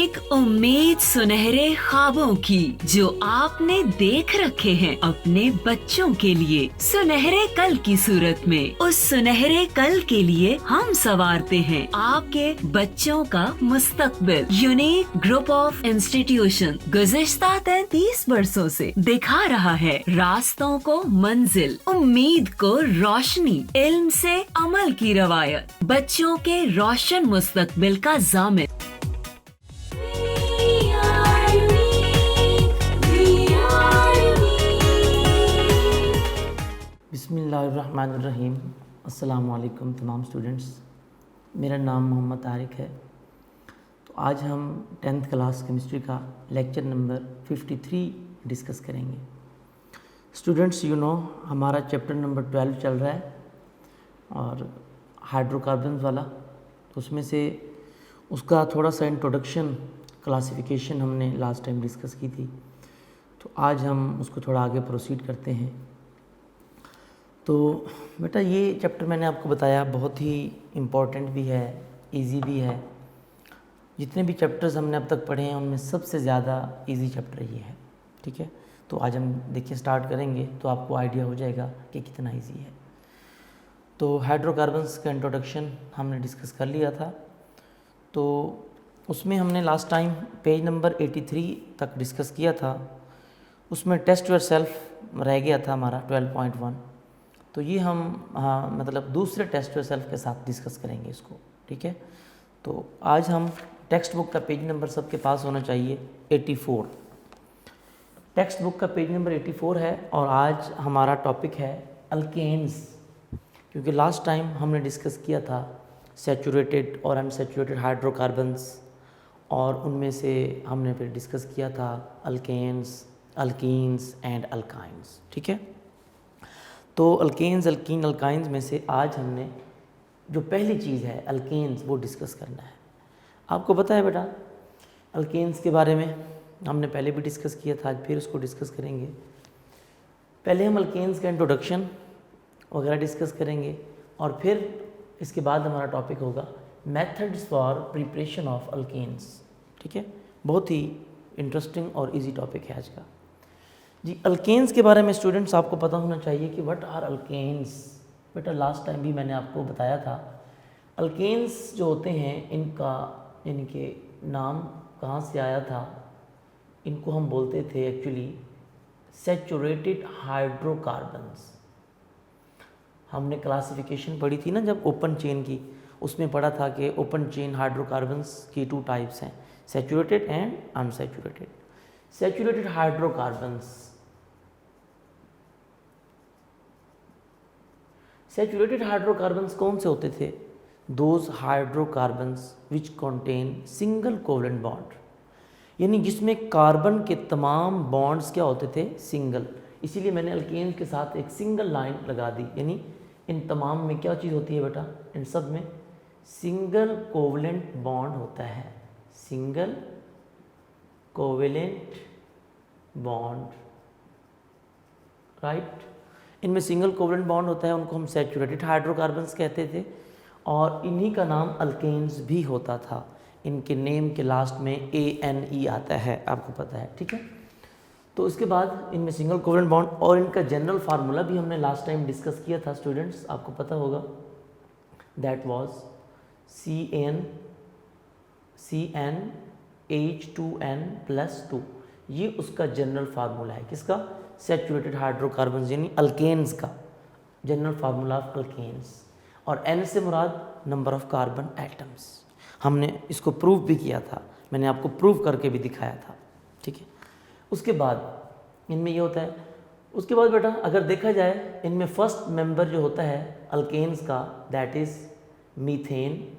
एक उम्मीद सुनहरे ख्वाबों की जो आपने देख रखे हैं अपने बच्चों के लिए, सुनहरे कल की सूरत में। उस सुनहरे कल के लिए हम संवारते हैं आपके बच्चों का मुस्तकबिल। यूनिक ग्रुप ऑफ इंस्टीट्यूशन गुज़िश्ता 33 वर्षों से दिखा रहा है रास्तों को मंजिल, उम्मीद को रोशनी, इल्म से अमल की रवायत, बच्चों के रोशन मुस्तकबिल का ज़ामिन। बिस्मिल्लाहिर्रहमानिर्रहीम। अस्सलाम वालेकुम तमाम स्टूडेंट्स, मेरा नाम मोहम्मद तारिक है। तो आज हम 10th क्लास केमिस्ट्री का लेक्चर नंबर 53 डिस्कस करेंगे। स्टूडेंट्स, हमारा चैप्टर नंबर 12 चल रहा है और हाइड्रोकार्बन्स वाला। तो उसमें से उसका थोड़ा सा इंट्रोडक्शन, क्लासिफिकेशन हमने लास्ट टाइम डिस्कस की थी। तो आज हम उसको थोड़ा आगे प्रोसीड करते हैं। तो बेटा, ये चैप्टर मैंने आपको बताया बहुत ही इम्पोर्टेंट भी है, इजी भी है। जितने भी चैप्टर्स हमने अब तक पढ़े हैं उनमें सबसे ज़्यादा इजी चैप्टर ये है। ठीक है, तो आज हम देखिए स्टार्ट करेंगे तो आपको आइडिया हो जाएगा कि कितना इजी है। तो हाइड्रोकार्बन्स का इंट्रोडक्शन हमने डिस्कस कर लिया था। तो उसमें हमने लास्ट टाइम पेज नंबर 83 तक डिस्कस किया था। उसमें टेस्ट योर सेल्फ रह गया था हमारा 12.1। तो ये हम मतलब दूसरे टेस्ट योर सेल्फ के साथ डिस्कस करेंगे इसको। ठीक है, तो आज हम टेक्स्ट बुक का पेज नंबर सबके पास होना चाहिए 84। टेक्स्ट बुक का पेज नंबर 84 है और आज हमारा टॉपिक है अल्केन्स। क्योंकि लास्ट टाइम हमने डिस्कस किया था सैचुरेटेड और अनसैचुरेटेड हाइड्रोकार्बन्स, और उनमें से हमने फिर डिस्कस किया था अल्केन्स, अल्कीन्स एंड अल्काइन्स। ठीक है, तो अल्केन्स, अल्कीन, अल्काइन्स में से आज हमने जो पहली चीज़ है अल्केन्स वो डिस्कस करना है। आपको पता है बेटा, अल्केन्स के बारे में हमने पहले भी डिस्कस किया था, आज फिर उसको डिस्कस करेंगे। पहले हम अल्केन्स का इंट्रोडक्शन वगैरह डिस्कस करेंगे और फिर इसके बाद हमारा टॉपिक होगा methods for preparation of alkanes. ठीक है, बहुत ही इंटरेस्टिंग और इजी टॉपिक है आज का जी। अल्केन्स के बारे में स्टूडेंट्स आपको पता होना चाहिए कि व्हाट आर अल्केन्स। बेटा, लास्ट टाइम भी मैंने आपको बताया था अल्केन्स जो होते हैं इनके नाम कहाँ से आया था। इनको हम बोलते थे एक्चुअली सैचुरेटेड हाइड्रोकार्बन्स। हमने क्लासिफिकेशन पढ़ी थी ना जब ओपन चेन की, उसमें पढ़ा था कि ओपन चेन हाइड्रोकार्बन्स की 2 टाइप्स हैं, saturated and unsaturated. Saturated hydrocarbons, saturated hydrocarbons कौन से होते थे? Those hydrocarbons which contain single covalent bond, यानी जिसमें कार्बन के तमाम बॉन्ड्स क्या होते थे? सिंगल। इसीलिए मैंने अल्केन के साथ एक सिंगल लाइन लगा दी, यानी इन तमाम में क्या चीज़ होती है बेटा? इन सब में सिंगल कोवलेंट बॉन्ड होता है। Single covalent bond, right. इनमें सिंगल कोवलेंट बॉन्ड होता है, उनको हम सैचुरेटेड हाइड्रोकार्बन्स कहते थे और इन्हीं का नाम अल्केन्स भी होता था। इनके नेम के लास्ट में ANE आता है, आपको पता है। ठीक है, तो इसके बाद इनमें सिंगल कोवलेंट बॉन्ड और इनका जनरल फार्मूला भी हमने लास्ट टाइम डिस्कस किया था स्टूडेंट्स, आपको पता होगा। That was CnH2n+2। ये उसका जनरल फार्मूला है। किसका? सैचुरेटेड हाइड्रोकार्बन्स यानी अल्केन्स का जनरल फार्मूला ऑफ अल्केन्स। और N से मुराद नंबर ऑफ कार्बन एटम्स। हमने इसको प्रूव भी किया था, मैंने आपको प्रूव करके भी दिखाया था। ठीक है, उसके बाद इनमें ये होता है। उसके बाद बेटा अगर देखा जाए इनमें फर्स्ट मेंबर जो होता है अल्केन्स का, दैट इज़ मीथेन।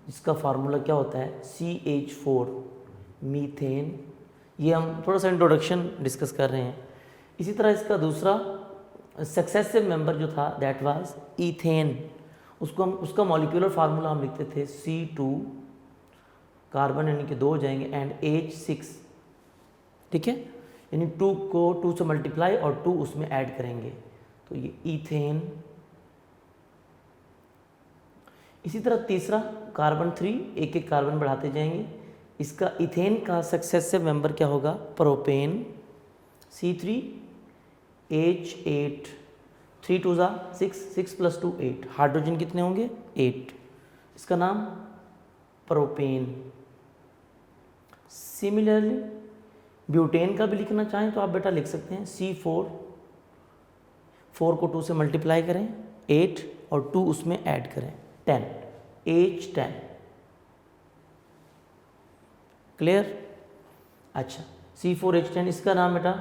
इसका फार्मूला क्या होता है? CH4, methane. ये हम थोड़ा सा इंट्रोडक्शन डिस्कस कर रहे हैं। इसी तरह इसका दूसरा सक्सेसिव मेंबर जो था दैट वाज ईथेन। उसका मॉलिक्यूलर फार्मूला हम लिखते थे C2, कार्बन यानी कि 2 हो जाएंगे, एंड H6। ठीक है, यानी 2 को 2 से मल्टीप्लाई और 2 उसमें ऐड करेंगे, तो ये ईथेन। इसी तरह तीसरा कार्बन 3, एक एक कार्बन बढ़ाते जाएंगे, इसका इथेन का सक्सेसिव मेंबर क्या होगा? प्रोपेन C3H8, 3 2 6, 6 + 2 8, हाइड्रोजन कितने होंगे? 8, इसका नाम प्रोपेन। सिमिलरली ब्यूटेन का भी लिखना चाहें तो आप बेटा लिख सकते हैं C4, 4 को 2 से मल्टीप्लाई करें 8 और 2 उसमें ऐड करें 10, H10। क्लियर? अच्छा, C4H10 इसका नाम बेटा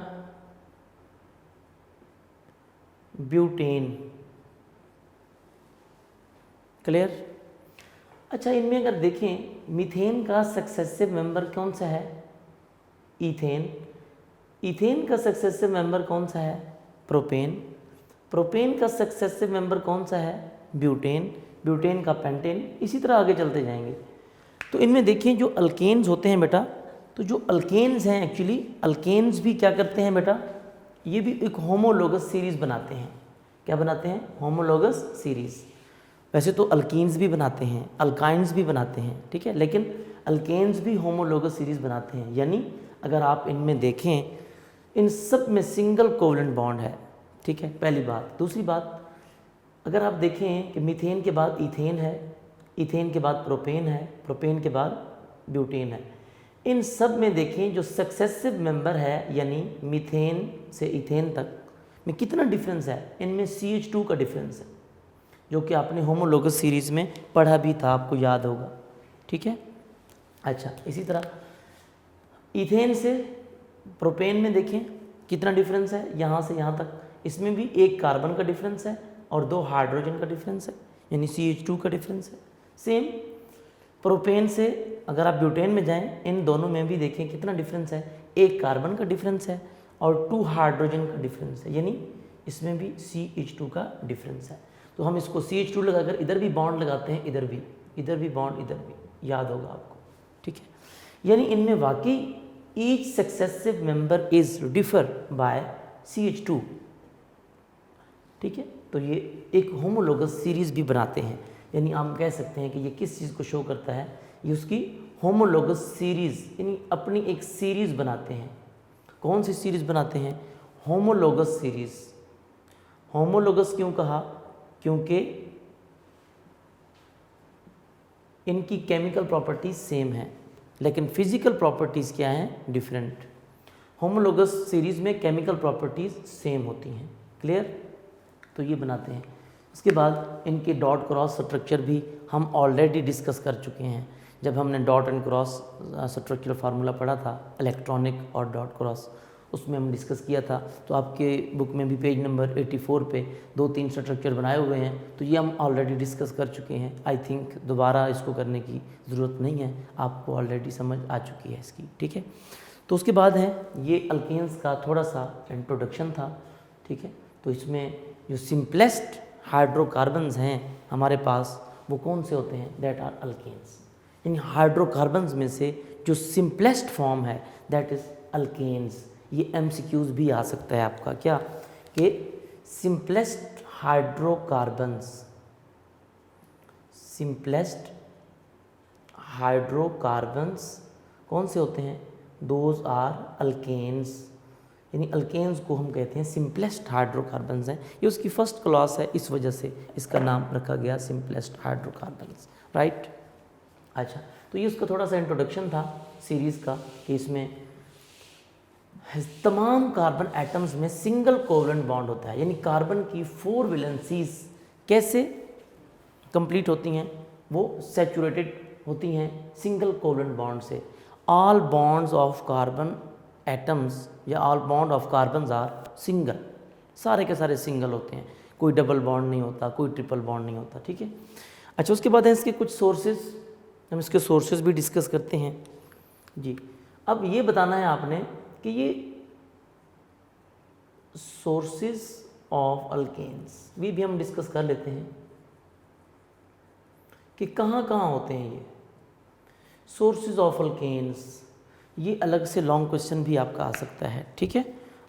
ब्यूटेन। क्लियर? अच्छा, इनमें अगर देखें मीथेन का सक्सेसिव मेंबर कौन सा है? इथेन। इथेन का सक्सेसिव मेंबर कौन सा है? प्रोपेन। प्रोपेन का सक्सेसिव मेंबर कौन सा है? ब्यूटेन। ब्यूटेन का पेंटेन। इसी तरह आगे चलते जाएंगे। तो इनमें देखिए जो अल्केन्स होते हैं बेटा, तो जो अल्केन्स हैं एक्चुअली अल्केन्स भी क्या करते हैं बेटा? ये भी एक होमोलोगस सीरीज़ बनाते हैं। क्या बनाते हैं? Homologous series. वैसे तो अल्कीन्स भी बनाते हैं, अल्काइंस भी बनाते हैं, ठीक है, लेकिन अल्केन्स भी होमोलोगस सीरीज़ बनाते हैं। यानी अगर आप इनमें देखें, इन सब में सिंगल कोवलेंट बॉन्ड है, ठीक है, पहली बात। दूसरी बात, अगर आप देखें कि मीथेन के बाद इथेन है, इथेन के बाद प्रोपेन है, प्रोपेन के बाद ब्यूटेन है। इन सब में देखें जो सक्सेसिव मेंबर है, यानी मीथेन से इथेन तक में कितना डिफरेंस है? इनमें CH2 का डिफरेंस है, जो कि आपने होमोलोगस सीरीज़ में पढ़ा भी था, आपको याद होगा, ठीक है। अच्छा, इसी तरह इथेन से प्रोपेन में देखें कितना डिफरेंस है, यहाँ से यहाँ तक। इसमें भी एक कार्बन का डिफरेंस है और 2 हाइड्रोजन का डिफरेंस है, यानी CH2 का डिफरेंस है। सेम प्रोपेन से अगर आप ब्यूटेन में जाएं, इन दोनों में भी देखें कितना डिफरेंस है, एक कार्बन का डिफरेंस है और 2 हाइड्रोजन का डिफरेंस है, यानी इसमें भी CH2 का डिफरेंस है। तो हम इसको CH2 लगाकर इधर भी बॉन्ड लगाते हैं, इधर भी बॉन्ड, इधर भी, याद होगा आपको, ठीक है। यानी इनमें वाकई each successive member is differ by CH2, ठीक है। तो ये एक होमोलोगस सीरीज़ भी बनाते हैं, यानी आप कह सकते हैं कि ये किस चीज़ को शो करता है? ये उसकी होमोलोगस सीरीज़, यानी अपनी एक सीरीज़ बनाते हैं। कौन सी सीरीज़ बनाते हैं? Homologous series. होमोलोगस क्यों कहा? क्योंकि इनकी केमिकल प्रॉपर्टीज सेम है, लेकिन फिजिकल प्रॉपर्टीज़ क्या हैं? डिफरेंट। होमोलोगस सीरीज़ में केमिकल प्रॉपर्टीज़ सेम होती हैं। क्लियर? तो ये बनाते हैं। उसके बाद इनके डॉट क्रॉस स्ट्रक्चर भी हम ऑलरेडी डिस्कस कर चुके हैं, जब हमने dot and cross structure formula पढ़ा था, इलेक्ट्रॉनिक और डॉट क्रॉस, उसमें हम डिस्कस किया था। तो आपके बुक में भी पेज नंबर 84 पे 2-3 स्ट्रक्चर बनाए हुए हैं, तो ये हम ऑलरेडी डिस्कस कर चुके हैं। आई थिंक दोबारा इसको करने की ज़रूरत नहीं है, आपको ऑलरेडी समझ आ चुकी है इसकी, ठीक है। तो उसके बाद है ये अल्केन्स का थोड़ा सा इंट्रोडक्शन था, ठीक है। तो इसमें जो सिंपलेस्ट हाइड्रोकार्बन्स हैं हमारे पास, वो कौन से होते हैं? That are alkanes. इन हाइड्रोकार्बन्स में से जो सिंपलेस्ट फॉर्म है दैट इज़ अल्केन्स। ये MCQs भी आ सकता है आपका, क्या कि सिंपलेस्ट हाइड्रोकार्बन्स, सिंपलेस्ट हाइड्रोकार्बन्स कौन से होते हैं? Those are alkanes. यानी अल्केन्स को हम कहते हैं सिंपलेस्ट हाइड्रोकार्बन्स हैं। ये उसकी फर्स्ट क्लॉज है, इस वजह से इसका नाम रखा गया सिंपलेस्ट हाइड्रोकार्बन्स, राइट। अच्छा, तो ये उसका थोड़ा सा इंट्रोडक्शन था सीरीज़ का, कि इसमें तमाम कार्बन एटम्स में सिंगल कोवलेंट बॉन्ड होता है, यानी कार्बन की 4 वैलेंसीज कैसे कंप्लीट होती हैं? वो सैचुरेटेड होती हैं सिंगल कोवलेंट बॉन्ड से। All bonds of carbon atoms या all bond of carbons are single, सारे के सारे सिंगल होते हैं, कोई डबल बॉन्ड नहीं होता, कोई ट्रिपल बॉन्ड नहीं होता, ठीक है। अच्छा, उसके बाद है इसके कुछ सोर्सेज, हम इसके सोर्सेज भी डिस्कस करते हैं जी। अब ये बताना है आपने कि ये सोर्सेज ऑफ अल्केन्स भी हम डिस्कस कर लेते हैं कि कहाँ कहाँ होते हैं ये सोर्सेज ऑफ अल्केन्स। ये अलग से लॉन्ग क्वेश्चन भी आपका आ सकता है, ठीक है,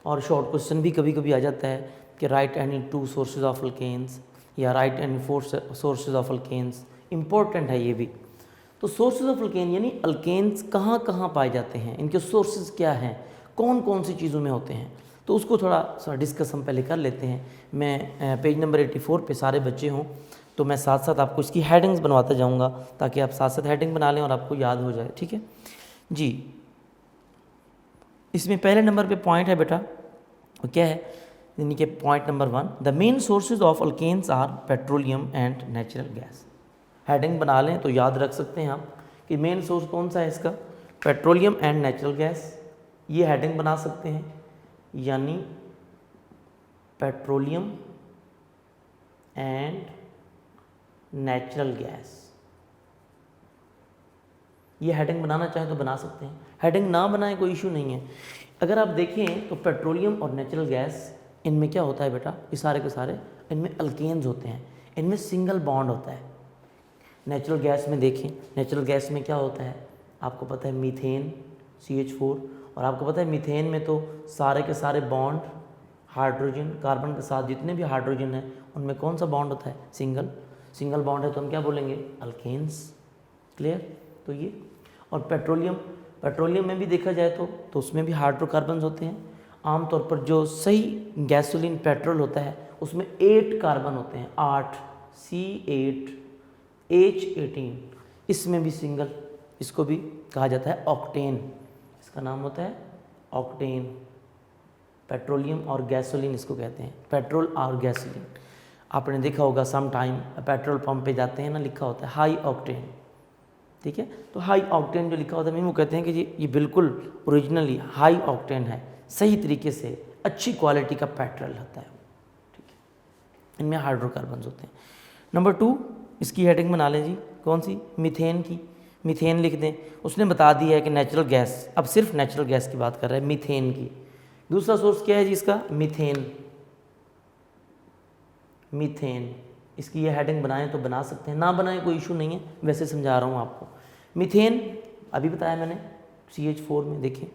और शॉर्ट क्वेश्चन भी कभी कभी आ जाता है कि write any 2 sources of alkanes या write any 4 sources of alkanes. Important है ये भी। तो सोर्सेज ऑफ अल्केन यानी अल्केन्स कहाँ कहाँ पाए जाते हैं, इनके सोर्सेज क्या हैं, कौन कौन सी चीज़ों में होते हैं, तो उसको थोड़ा सा डिस्कस हम पहले कर लेते हैं। मैं पेज नंबर 84 पे सारे बच्चे हों तो मैं साथ साथ आपको इसकी हेडिंग्स बनवाता जाऊंगा ताकि आप साथ साथ हेडिंग बना लें और आपको याद हो जाए। ठीक है जी। इसमें पहले नंबर पे पॉइंट है बेटा, वो क्या है, यानी कि point number 1, the main sources of alkanes are petroleum and natural gas. Heading बना लें तो याद रख सकते हैं आप कि मेन सोर्स कौन सा है इसका, पेट्रोलियम एंड नेचुरल गैस। ये हेडिंग बना सकते हैं, यानी पेट्रोलियम एंड नेचुरल गैस। ये हेडिंग बनाना चाहें तो बना सकते हैं, हेडिंग ना बनाएं कोई इशू नहीं है। अगर आप देखें तो पेट्रोलियम और नेचुरल गैस, इनमें क्या होता है बेटा, ये सारे के सारे इनमें अल्केन्स होते हैं, इनमें सिंगल बॉन्ड होता है। नेचुरल गैस में देखें, नेचुरल गैस में क्या होता है, आपको पता है मीथेन CH4, और आपको पता है मीथेन में तो सारे के सारे बॉन्ड हाइड्रोजन, कार्बन के साथ जितने भी हाइड्रोजन है उनमें कौन सा बॉन्ड होता है, सिंगल बॉन्ड है, तो हम क्या बोलेंगे, अल्केन्स। क्लियर। तो ये, और पेट्रोलियम में भी देखा जाए तो उसमें भी हाइड्रोकार्बन्स होते हैं। आमतौर पर जो सही गैसोलीन पेट्रोल होता है उसमें 8 कार्बन होते हैं, 8 C8H18, इसमें भी सिंगल, इसको भी कहा जाता है ऑक्टेन, इसका नाम होता है ऑक्टेन। पेट्रोलियम और गैसोलीन इसको कहते हैं, पेट्रोल और गैसोलीन। आपने देखा होगा सम टाइम पेट्रोल पंप पे जाते हैं ना, लिखा होता है हाई ऑक्टेन। ठीक है, तो हाई ऑक्टेन जो लिखा होता है वो कहते हैं कि ये बिल्कुल ओरिजिनली हाई ऑक्टेन है, सही तरीके से अच्छी क्वालिटी का पेट्रोल होता है। ठीक है, इनमें हाइड्रोकार्बन्स होते हैं। नंबर 2, इसकी हेडिंग बना लें जी, कौन सी, मीथेन की। मीथेन लिख दें, उसने बता दिया है कि नेचुरल गैस, अब सिर्फ नेचुरल गैस की बात कर रहा है, मीथेन की। दूसरा सोर्स क्या है जी इसका, मीथेन। इसकी ये हेडिंग बनाएं तो बना सकते हैं, ना बनाएं कोई इशू नहीं है, वैसे समझा रहा हूँ आपको। मीथेन अभी बताया मैंने CH4 में, देखें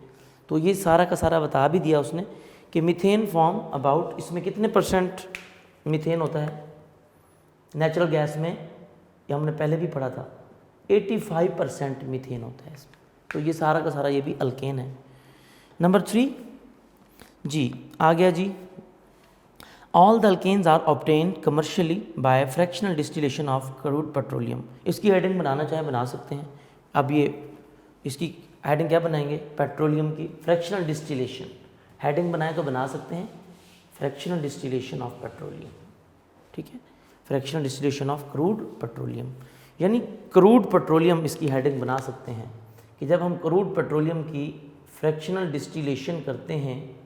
तो ये सारा का सारा बता भी दिया उसने कि मीथेन फॉर्म अबाउट, इसमें कितने % मीथेन होता है नेचुरल गैस में, ये हमने पहले भी पढ़ा था, 85% मीथेन होता है इसमें। तो ये सारा का सारा ये भी अल्केन है। नंबर 3 जी, आ गया जी, all the alkanes are obtained commercially by fractional distillation of crude petroleum. इसकी हेडिंग बनाना चाहे बना सकते हैं। अब ये इसकी हेडिंग क्या बनाएंगे, पेट्रोलियम की फ्रैक्शनल डिस्टिलेशन। हेडिंग बनाए तो बना सकते हैं फ्रैक्शनल डिस्टिलेशन ऑफ पेट्रोलियम। ठीक है, fractional distillation of crude petroleum, यानी क्रूड पेट्रोलियम इसकी हेडिंग बना सकते हैं कि जब हम क्रूड पेट्रोलियम की फ्रैक्शनल डिस्टिलेशन करते हैं,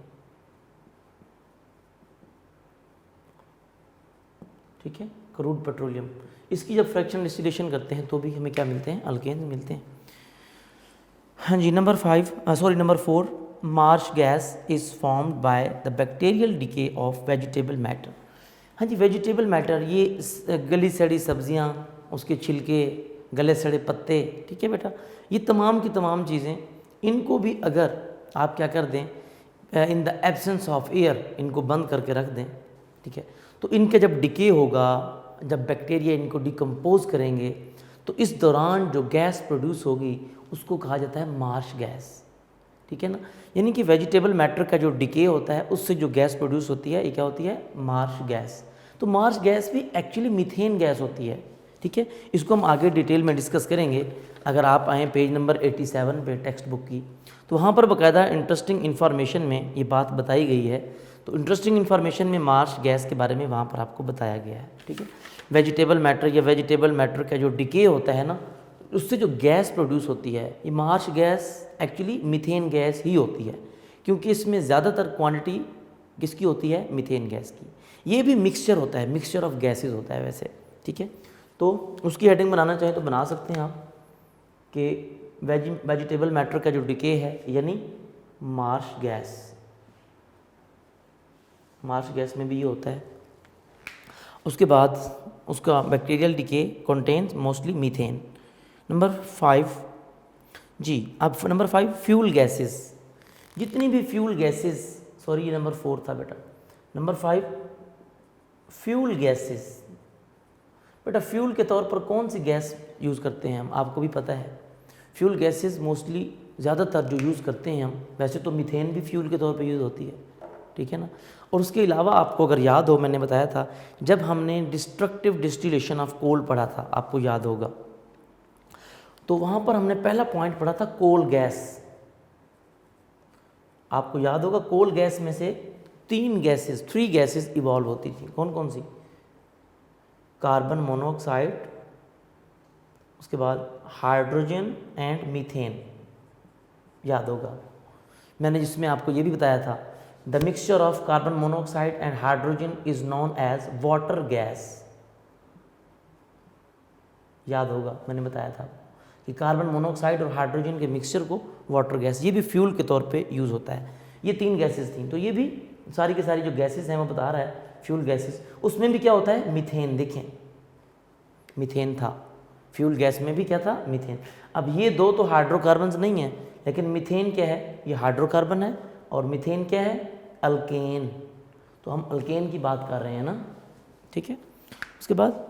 ठीक है, क्रूड पेट्रोलियम, इसकी जब फ्रैक्शनल डिस्टिलेशन करते हैं तो भी हमें क्या मिलते हैं, अल्केन मिलते हैं। हाँ जी, number 4, marsh gas is formed by the bacterial decay of vegetable matter. हाँ जी, वेजिटेबल मैटर, ये गली सड़ी सब्जियाँ, उसके छिलके, गले सड़े पत्ते, ठीक है बेटा, ये तमाम की तमाम चीज़ें, इनको भी अगर आप क्या कर दें, in the absence of air इनको बंद करके रख दें, ठीक है, तो इनके जब डिके होगा, जब बैक्टीरिया इनको डिकम्पोज करेंगे, तो इस दौरान जो गैस प्रोड्यूस होगी उसको कहा जाता है मार्श गैस। ठीक है ना, यानी कि वेजिटेबल मैटर का जो डिके होता है उससे जो गैस प्रोड्यूस होती है, ये क्या होती है, मार्श गैस। तो मार्श गैस भी एक्चुअली मीथेन गैस होती है। ठीक है, इसको हम आगे डिटेल में डिस्कस करेंगे। अगर आप आएँ पेज नंबर 87 पे टेक्स्ट बुक की, तो वहाँ पर बाकायदा इंटरेस्टिंग इन्फॉर्मेशन में ये बात बताई गई है। तो इंटरेस्टिंग इन्फॉर्मेशन में मार्श गैस के बारे में वहाँ पर आपको बताया गया है। ठीक है, वेजिटेबल मैटर या वेजिटेबल मैटर का जो डिके होता है ना, उससे जो गैस प्रोड्यूस होती है, ये marsh gas actually methane gas ही होती है, क्योंकि इसमें ज़्यादातर क्वांटिटी किसकी होती है, मीथेन गैस की। ये भी मिक्सचर होता है, मिक्सचर ऑफ गैसेस होता है वैसे। ठीक है, तो उसकी हेडिंग बनाना चाहें तो बना सकते हैं आप कि वेजिटेबल मैटर का जो डिके है यानी मार्श गैस, मार्श गैस में भी ये होता है। उसके बाद उसका bacterial decay contains mostly methane. Number 5 जी, अब नंबर 5 फ्यूल गैसेस, जितनी भी फ्यूल गैसेस, सॉरी ये नंबर 4 था बेटा, नंबर 5 फ्यूल गैसेस। बेटा फ्यूल के तौर पर कौन सी गैस यूज़ करते हैं हम, आपको भी पता है। फ्यूल गैसेस मोस्टली ज़्यादातर जो यूज़ करते हैं हम, वैसे तो मीथेन भी फ्यूल के तौर पे यूज़ होती है, ठीक है ना। और उसके अलावा आपको अगर याद हो, मैंने बताया था जब हमने डिस्ट्रक्टिव डिस्टिलेशन ऑफ कोल पढ़ा था, आपको याद होगा, तो वहाँ पर हमने पहला पॉइंट पढ़ा था कोल गैस। आपको याद होगा कोल गैस में से 3 गैसेस इवॉल्व होती थी। कौन कौन सी? कार्बन मोनोऑक्साइड, उसके बाद हाइड्रोजन एंड मीथेन, याद होगा। मैंने जिसमें आपको ये भी बताया था, the mixture of carbon monoxide and hydrogen is known as water gas. याद होगा, मैंने बताया था कि कार्बन मोनोऑक्साइड और हाइड्रोजन के मिक्सचर को वाटर गैस, ये भी फ्यूल के तौर पे यूज़ होता है। ये 3 गैसेस थी, तो ये भी सारी की सारी जो गैसेस हैं वो बता रहा है फ्यूल गैसेस। उसमें भी क्या होता है? मीथेन। देखें, मीथेन था फ्यूल गैस में भी, क्या था? मीथेन। अब ये 2 तो हाइड्रोकार्बन्स नहीं है, लेकिन मीथेन क्या है? ये हाइड्रोकार्बन है, और मीथेन क्या है? अल्केन। तो हम अल्केन की बात कर रहे हैं ना, ठीक है। उसके बाद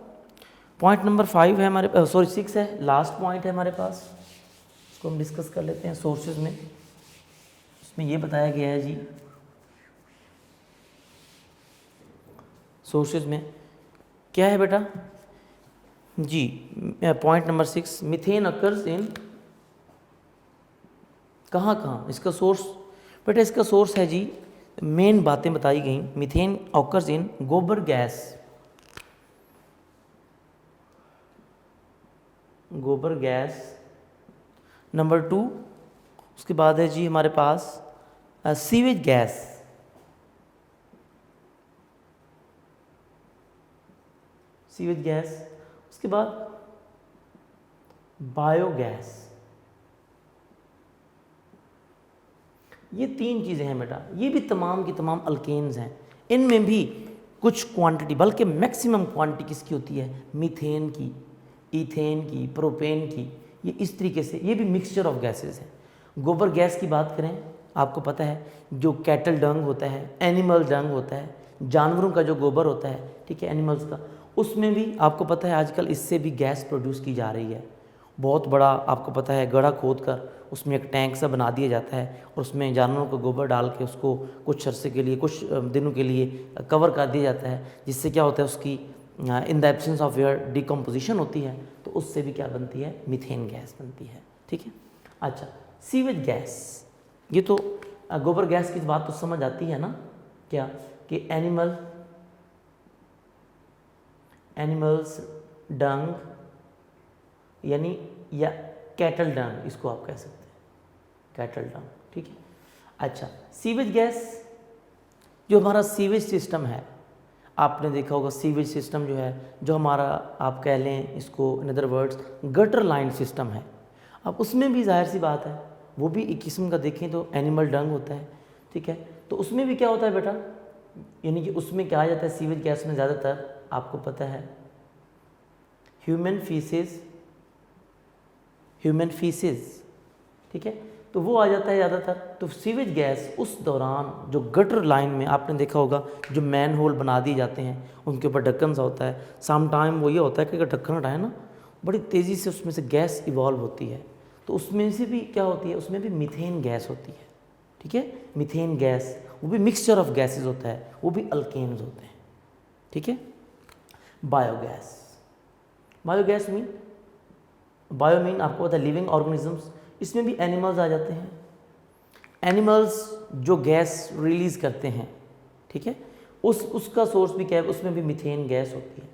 पॉइंट नंबर 5 है हमारे, 6 है, लास्ट पॉइंट है हमारे पास, इसको हम डिस्कस कर लेते हैं। सोर्सेज में, उसमें ये बताया गया है जी, सोर्सेज में क्या है बेटा जी, point number 6, methane occurs in, कहाँ कहाँ इसका सोर्स? बेटा इसका सोर्स है जी, मेन बातें बताई गई, methane occurs in gobar gas, गोबर गैस। नंबर 2, उसके बाद है जी हमारे पास सीवेज गैस, सीवेज गैस। उसके बाद बायोगैस। ये 3 चीज़ें हैं बेटा, ये भी तमाम की तमाम अल्केन्स हैं। इनमें भी कुछ क्वांटिटी, बल्कि मैक्सिमम क्वांटिटी किसकी होती है? मीथेन की, इथेन की, प्रोपेन की। ये इस तरीके से, ये भी मिक्सचर ऑफ गैसेस हैं। गोबर गैस की बात करें, आपको पता है जो कैटल डंग होता है, एनिमल डंग होता है, जानवरों का जो गोबर होता है, ठीक है, एनिमल्स का, उसमें भी आपको पता है आजकल इससे भी गैस प्रोड्यूस की जा रही है। बहुत बड़ा आपको पता है गड्ढा खोद कर उसमें एक टैंक सा बना दिया जाता है, और उसमें जानवरों को गोबर डाल के उसको कुछ अरसे के लिए, कुछ दिनों के लिए कवर कर दिया जाता है, जिससे क्या होता है उसकी in the absence of air decomposition होती है, तो उससे भी क्या बनती है? मीथेन गैस बनती है, ठीक है। अच्छा, सीवेज गैस, ये तो गोबर गैस की बात तो समझ आती है ना, क्या कि एनिमल्स डंग, यानी या कैटल डंग, इसको आप कह सकते हैं, कैटल डंग, ठीक है। अच्छा, सीवेज गैस, जो हमारा सीवेज सिस्टम है, आपने देखा होगा सीवेज सिस्टम जो है, जो हमारा आप कह लें इसको in other words gutter line system है। अब उसमें भी जाहिर सी बात है, वो भी एक किस्म का देखें तो एनिमल डंग होता है, ठीक है। तो उसमें भी क्या होता है बेटा, यानी कि उसमें क्या आ जाता है सीवेज गैस में? ज़्यादातर आपको पता है ह्यूमन फीसेस, ठीक है, तो वो आ जाता है ज़्यादातर। तो सीवेज गैस उस दौरान जो गटर लाइन में आपने देखा होगा, जो मैन होल बना दिए जाते हैं, उनके ऊपर ढक्कन सा होता है, सम टाइम वो ये होता है कि अगर ढक्कन हटाए ना, बड़ी तेज़ी से उसमें से गैस इवॉल्व होती है, तो उसमें से भी क्या होती है? उसमें भी मीथेन गैस होती है, ठीक है। मीथेन गैस, वो भी मिक्सचर ऑफ गैसेज होता है, वो भी अल्केन्स होते हैं, ठीक है। Biogas, biogas mean, bio mean आपको पता है लिविंग ऑर्गेनिजम्स, इसमें भी एनिमल्स आ जाते हैं। एनिमल्स जो गैस रिलीज़ करते हैं, ठीक है, उसका सोर्स भी क्या है? उसमें भी मीथेन गैस होती है,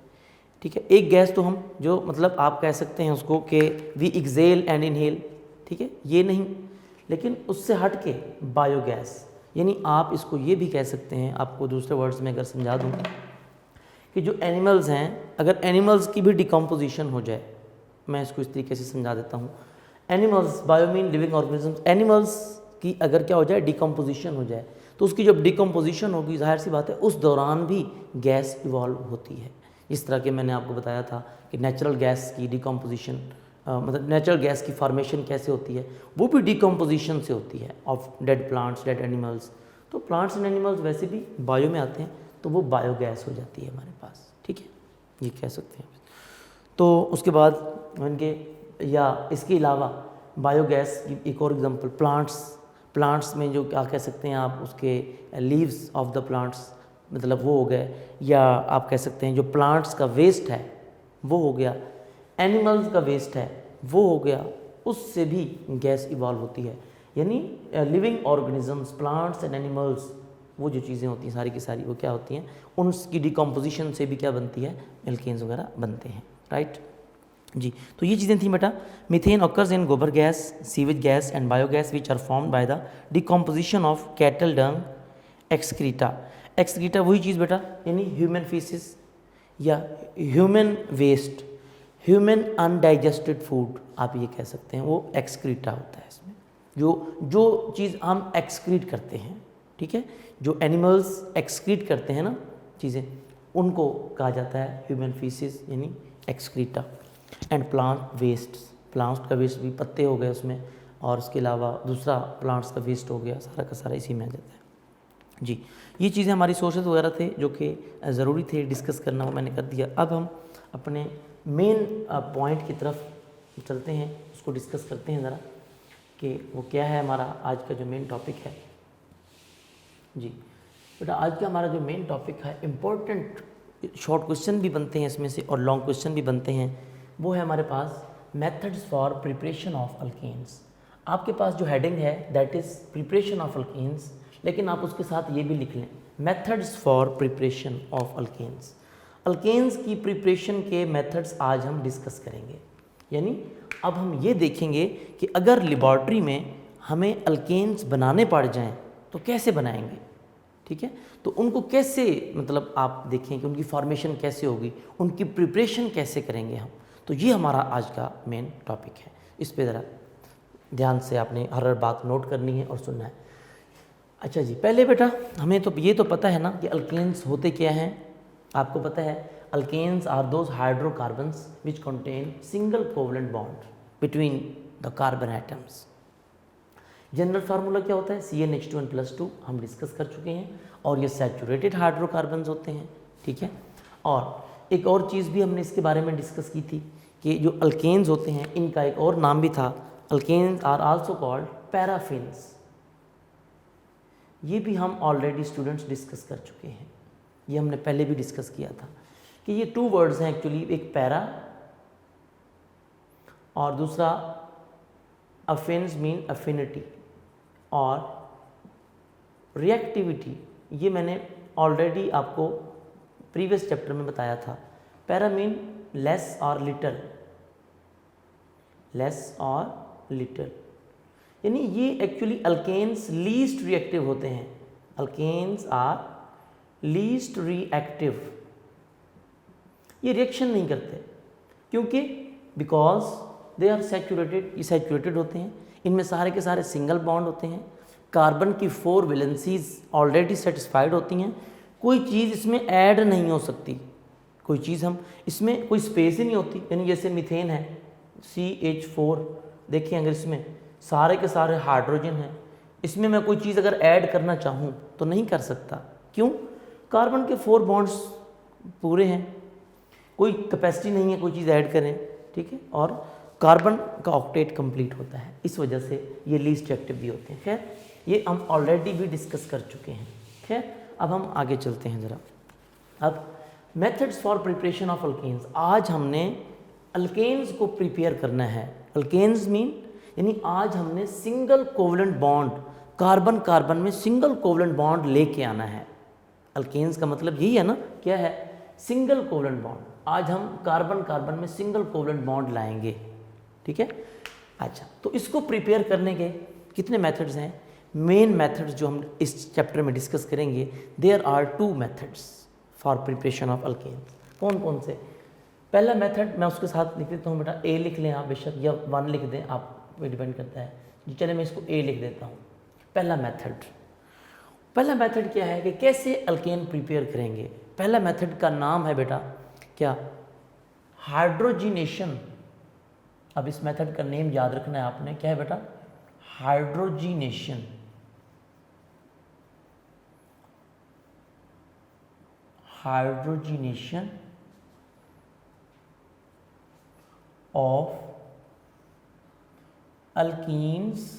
ठीक है। एक गैस तो हम जो मतलब आप कह सकते हैं उसको कि वी एक्सेल एंड इनहेल, ठीक है, ये नहीं, लेकिन उससे हट के बायोगैस, यानी आप इसको ये भी कह सकते हैं, आपको दूसरे वर्ड्स में अगर समझा दूँ कि जो एनिमल्स हैं, अगर एनिमल्स की भी डिकम्पोजिशन हो जाए, मैं इसको इस तरीके से समझा देता हूँ। Animals, bio mean living organisms, animals की अगर क्या हो जाए? डिकम्पोजिशन हो जाए, तो उसकी जब डिकम्पोजिशन होगी, जाहिर सी बात है उस दौरान भी गैस इवॉल्व होती है। इस तरह के मैंने आपको बताया था कि नेचुरल गैस की डिकम्पोजिशन, मतलब नेचुरल गैस की फॉर्मेशन कैसे होती है, वो भी डिकम्पोजिशन से होती है of dead plants, dead animals. तो प्लांट्स एंड एनिमल्स वैसे भी बायो में आते हैं, तो वो बायोगैस हो जाती है हमारे पास, ठीक है, ये कह सकते हैं। तो उसके बाद उनके, या इसके अलावा बायोगैस की एक और एग्जांपल प्लांट्स में जो क्या कह सकते हैं आप, उसके लीव्स ऑफ द प्लांट्स, मतलब वो हो गए, या आप कह सकते हैं जो प्लांट्स का वेस्ट है वो हो गया, एनिमल्स का वेस्ट है वो हो गया, उससे भी गैस इवॉल्व होती है। यानी living organisms, plants and animals, वो जो चीज़ें होती हैं सारी की सारी वो क्या होती हैं, उनकी डिकम्पोजिशन से भी क्या बनती है, एल्केन्स वगैरह बनते हैं, राइट जी। तो ये चीज़ें थी बेटा। Methane occurs in gobar gas, sewage gas and biogas which are formed by the decomposition of cattle dung, excreta. Excreta वही चीज़ बेटा, यानी ह्यूमन फीसिस या human waste, human undigested food आप ये कह सकते हैं, वो एक्सक्रीटा होता है इसमें। जो चीज़ हम एक्सक्रीट करते हैं, ठीक है, जो एनिमल्स एक्सक्रीट करते हैं ना चीज़ें, उनको कहा जाता है ह्यूमन फीसिस यानी excreta. And plant waste, plants का वेस्ट भी पत्ते हो गए उसमें, और उसके अलावा दूसरा प्लांट्स का वेस्ट हो गया, सारा का सारा इसी में आ जाता है जी। ये चीज़ें हमारी सोर्सेज वगैरह थे जो कि ज़रूरी थे डिस्कस करना, वो मैंने कर दिया। अब हम अपने मेन पॉइंट की तरफ चलते हैं, उसको डिस्कस करते हैं ज़रा कि वो क्या है हमारा आज का जो मेन टॉपिक है जी। बेटा आज का हमारा जो मेन टॉपिक है, इम्पोर्टेंट शॉर्ट क्वेश्चन भी बनते हैं इसमें से और लॉन्ग क्वेश्चन भी बनते हैं, वो है हमारे पास methods for preparation of alkanes. आपके पास जो हेडिंग है that is preparation of alkanes, लेकिन आप उसके साथ ये भी लिख लें methods for preparation of alkanes. Alkanes की प्रिपरेशन के मेथड्स आज हम डिस्कस करेंगे। यानी अब हम ये देखेंगे कि अगर लेबॉर्ट्री में हमें अल्केन्स बनाने पड़ जाएं तो कैसे बनाएंगे, ठीक है, तो उनको कैसे, मतलब आप देखें कि उनकी फॉर्मेशन कैसे होगी, उनकी प्रिपरेशन कैसे करेंगे हम। तो ये हमारा आज का मेन टॉपिक है, इस पे ज़रा ध्यान से आपने हर बात नोट करनी है और सुनना है। अच्छा जी, पहले बेटा हमें तो ये तो पता है ना कि अल्केन्स होते क्या हैं। आपको पता है alkanes are those hydrocarbons which contain single covalent bond between the carbon atoms. General formula क्या होता है, CnH2n+2 हम डिस्कस कर चुके हैं, और ये सैचुरेटेड हाइड्रोकार्बन्स होते हैं, ठीक है। और एक और चीज़ भी हमने इसके बारे में डिस्कस की थी कि जो अल्केन्स होते हैं इनका एक और नाम भी था, alkanes are also called paraffins. ये भी हम ऑलरेडी स्टूडेंट्स डिस्कस कर चुके हैं, ये हमने पहले भी डिस्कस किया था कि ये 2 वर्ड्स हैं एक्चुअली, एक पैरा और दूसरा अफिन्स मीन अफिनिटी, और रिएक्टिविटी ये मैंने ऑलरेडी आपको प्रीवियस चैप्टर में बताया था। पैरा मीन लेस और लिटल, लेस और लिटल, यानी ये एक्चुअली अल्केन्स लीस्ट रिएक्टिव होते हैं। अल्केन्स आर लीस्ट रिएक्टिव, ये रिएक्शन नहीं करते क्योंकि बिकॉज दे आर सैचुरेटेड, ये सैचुरेटेड होते हैं, इनमें सारे के सारे सिंगल बॉन्ड होते हैं, कार्बन की 4 वैलेंसीज ऑलरेडी सेटिस्फाइड होती हैं, कोई चीज़ इसमें ऐड नहीं हो सकती, कोई चीज़ हम इसमें कोई स्पेस ही नहीं होती। यानी जैसे मीथेन है CH4, देखिए अगर इसमें सारे के सारे हाइड्रोजन हैं, इसमें मैं कोई चीज़ अगर ऐड करना चाहूँ तो नहीं कर सकता, क्यों, कार्बन के 4 बॉन्ड्स पूरे हैं, कोई कैपेसिटी नहीं है कोई चीज़ ऐड करें, ठीक है, और कार्बन का ऑक्टेट कंप्लीट होता है, इस वजह से ये लीस्ट रिएक्टिव भी होते हैं। खैर ये हम ऑलरेडी भी डिस्कस कर चुके हैं। खैर अब हम आगे चलते हैं ज़रा। अब methods for preparation of alkanes, आज हमने अल्केन्स को प्रिपेयर करना है। अल्केन्स मीन यानी आज हमने single covalent bond, carbon carbon में सिंगल कोवलेंट बॉन्ड लेके आना है। अल्केन्स का मतलब यही है ना, क्या है, सिंगल कोवलेंट बॉन्ड। आज हम कार्बन कार्बन में सिंगल कोवलेंट बॉन्ड लाएंगे, ठीक है। अच्छा, तो इसको प्रिपेयर करने के कितने मेथड्स हैं, मेन मेथड्स जो हम इस चैप्टर में डिस्कस करेंगे, there are 2 methods for preparation of alkanes. कौन कौन से, पहला मेथड मैं उसके साथ लिख देता हूँ बेटा, A लिख लें आप बेशक, या 1 लिख दें, आप पे डिपेंड करता है जी। चले मैं इसको A लिख देता हूँ। पहला मेथड क्या है कि कैसे अल्केन प्रिपेयर करेंगे। पहला मेथड का नाम है बेटा क्या, हाइड्रोजीनेशन। अब इस मेथड का नेम याद रखना है आपने, क्या है बेटा, हाइड्रोजीनेशन। हाइड्रोजीनेशन ऑफ अल्कीन्स।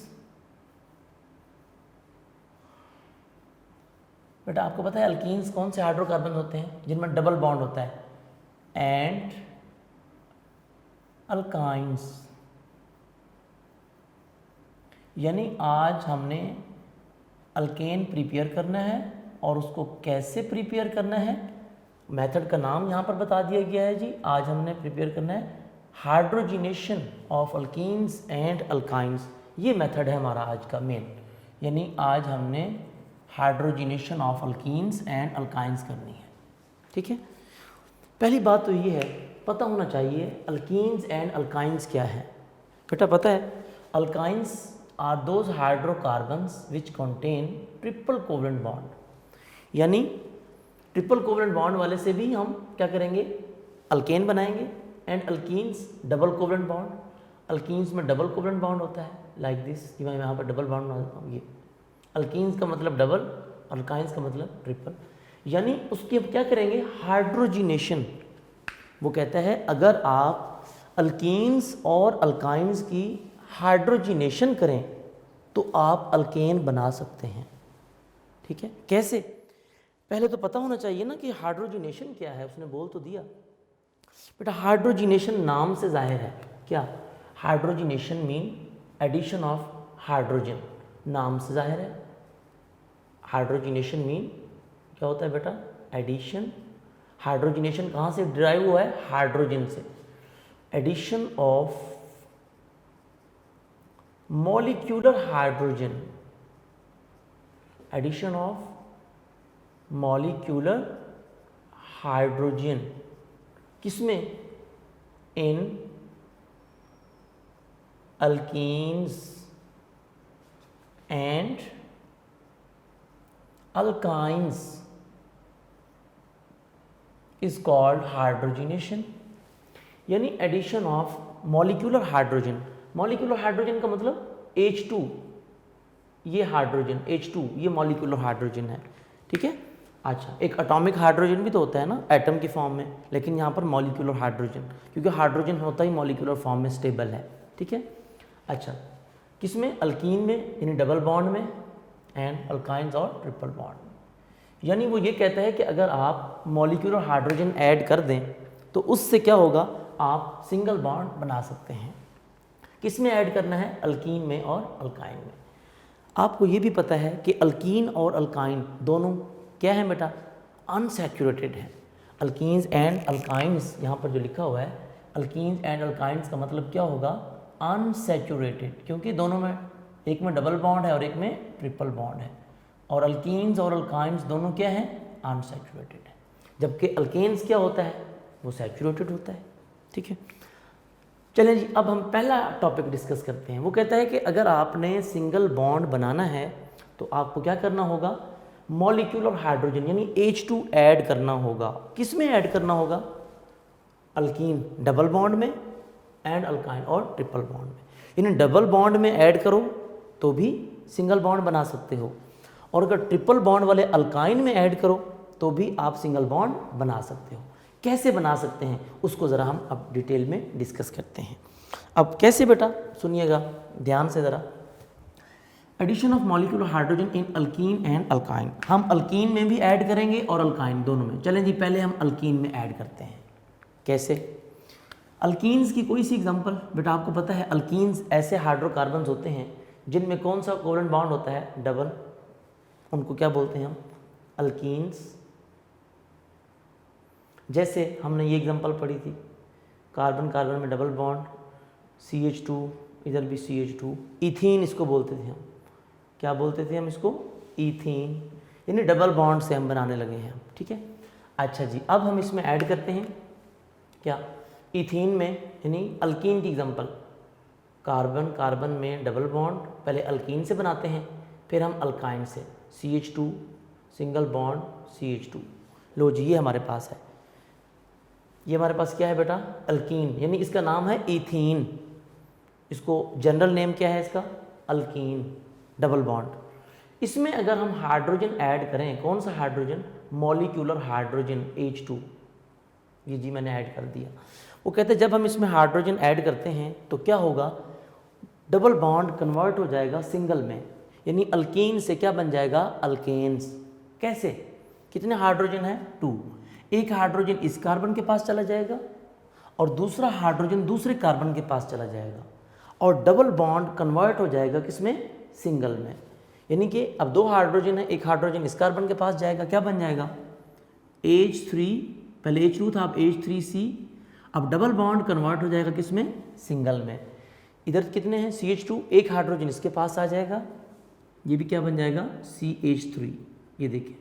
बेटा आपको पता है अल्कीन्स कौन से हाइड्रोकार्बन होते हैं जिनमें डबल बॉन्ड होता है, एंड अल्काइंस। यानी आज हमने अल्केन प्रिपेयर करना है, और उसको कैसे प्रिपेयर करना है, मेथड का नाम यहाँ पर बता दिया गया है जी। आज हमने प्रिपेयर करना है hydrogenation of alkenes and alkynes. ये मेथड है हमारा आज का मेन। यानी आज हमने hydrogenation of alkenes and alkynes करनी है, ठीक है। पहली बात तो ये है, पता होना चाहिए अल्कीन्स एंड अल्काइंस क्या है। बेटा पता है alkynes are those hydrocarbons which contain triple covalent bond. यानी ट्रिपल कोवलेंट बॉन्ड वाले से भी हम क्या करेंगे, अल्केन बनाएंगे। And alkenes double covalent bond, alkenes में डबल कोवलेंट बॉन्ड होता है लाइक दिस। यहाँ पर डबल बॉन्ड, ये अल्कीन्स का मतलब डबल, अल्काइंस का मतलब ट्रिपल। यानी उसकी अब क्या करेंगे, हाइड्रोजिनेशन। वो कहता है अगर आप अल्कीन्स और अल्काइंस की हाइड्रोजिनेशन करें तो आप अल्केन बना सकते हैं, ठीक है। कैसे, पहले तो पता होना चाहिए ना कि हाइड्रोजिनेशन क्या है। उसने बोल तो दिया बेटा, हाइड्रोजिनेशन नाम से जाहिर है क्या, hydrogenation mean addition of hydrogen. नाम से जाहिर है हाइड्रोजिनेशन मीन क्या होता है बेटा, एडिशन। हाइड्रोजिनेशन कहाँ से डिराइव हुआ है, हाइड्रोजन से। Addition of molecular hydrogen, addition of molecular hydrogen किसमें, in alkenes and alkynes is called hydrogenation. यानी addition of molecular hydrogen. Molecular hydrogen का मतलब H2, ये हाइड्रोजन H2 ये मॉलिक्यूलर हाइड्रोजन है, ठीक है। अच्छा, एक एटॉमिक हाइड्रोजन भी तो होता है ना एटम की फॉर्म में, लेकिन यहाँ पर मॉलिक्यूलर हाइड्रोजन, क्योंकि हाइड्रोजन होता ही मॉलिक्यूलर फॉर्म में स्टेबल है, ठीक है। अच्छा, किसमें, अल्कीन में यानी डबल बॉन्ड में, एंड अल्काइंस और ट्रिपल बॉन्ड। यानी वो ये कहता है कि अगर आप मॉलिक्यूलर हाइड्रोजन ऐड कर दें तो उससे क्या होगा, आप सिंगल बॉन्ड बना सकते हैं। किसमें ऐड करना है, अल्कीन में और अल्काइन में। आपको ये भी पता है कि अल्कीन और अल्काइन दोनों क्या है बेटा, अनसैचुरेटेड है। अल्कीन्स एंड अल्काइंस, यहाँ पर जो लिखा हुआ है अल्कीन्स एंड अल्काइंस का मतलब क्या होगा, अनसैचुरेटेड, क्योंकि दोनों में, एक में डबल बॉन्ड है और एक में ट्रिपल बॉन्ड है। और अल्कीन्स और अल्काइंस दोनों क्या हैं, अनसैचुरेटेड है। जबकि अल्केन्स क्या होता है, वो सैचुरेटेड होता है, ठीक है। चलिए जी, अब हम पहला टॉपिक डिस्कस करते हैं। वो कहता है कि अगर आपने सिंगल बॉन्ड बनाना है तो आपको क्या करना होगा, मॉलिक्यूलर हाइड्रोजन यानी H2 ऐड करना होगा। किस में ऐड करना होगा, अल्कीन डबल बॉन्ड में एंड अल्काइन और ट्रिपल बॉन्ड में। यानी डबल बॉन्ड में ऐड करो तो भी सिंगल बॉन्ड बना सकते हो, और अगर ट्रिपल बॉन्ड वाले अल्काइन में ऐड करो तो भी आप सिंगल बॉन्ड बना सकते हो। कैसे बना सकते हैं उसको ज़रा हम अब डिटेल में डिस्कस करते हैं। अब कैसे बेटा, सुनिएगा ध्यान से ज़रा। Addition of molecular hydrogen in alkene and alkyne. हम अल्कीन में भी ऐड करेंगे और अल्काइन दोनों में। चलें जी, पहले हम अल्कीन में ऐड करते हैं। कैसे, अल्कीन्स की कोई सी एग्जांपल बेटा, आपको पता है अल्कीन्स ऐसे हाइड्रोकार्बन्स होते हैं जिनमें कौन सा कोवेलेंट बॉन्ड होता है, डबल। उनको क्या बोलते हैं हम, अल्कीन्स। जैसे हमने ये एग्जांपल पढ़ी थी, कार्बन कार्बन में डबल बॉन्ड, CH2, इधर भी CH2, इथीन इसको बोलते थे हम। क्या बोलते थे हम इसको, इथीन। यानी डबल बॉन्ड से हम बनाने लगे हैं हम, ठीक है। अच्छा जी, अब हम इसमें ऐड करते हैं क्या, इथीन में, यानी अल्कीन की एग्जांपल, कार्बन कार्बन में डबल बॉन्ड, पहले अल्कीन से बनाते हैं, फिर हम अल्काइन से, CH2 सिंगल बॉन्ड CH2। लो जी, ये हमारे पास है, ये हमारे पास क्या है बेटा, अल्कीन, यानी इसका नाम है इथीन। इसको जनरल नेम क्या है इसका, अल्कीन डबल बॉन्ड। इसमें अगर हम हाइड्रोजन ऐड करें, कौन सा हाइड्रोजन, मॉलिक्यूलर हाइड्रोजन H2, ये जी मैंने ऐड कर दिया। वो कहते हैं जब हम इसमें हाइड्रोजन ऐड करते हैं तो क्या होगा, डबल बॉन्ड कन्वर्ट हो जाएगा सिंगल में, यानी अल्कीन से क्या बन जाएगा, अल्केन्स। कैसे, कितने हाइड्रोजन है, 2। एक हाइड्रोजन इस कार्बन के पास चला जाएगा और दूसरा हाइड्रोजन दूसरे कार्बन के पास चला जाएगा और डबल बॉन्ड कन्वर्ट हो जाएगा किसमें, सिंगल में। यानी कि अब 2 हाइड्रोजन है, एक हाइड्रोजन इस कार्बन के पास जाएगा, क्या बन जाएगा, H3, पहले H2 था, अब H3C, अब डबल बॉन्ड कन्वर्ट हो जाएगा किसमें, सिंगल में। इधर कितने हैं, CH2, एक हाइड्रोजन इसके पास आ जाएगा, ये भी क्या बन जाएगा, CH3। ये देखिए,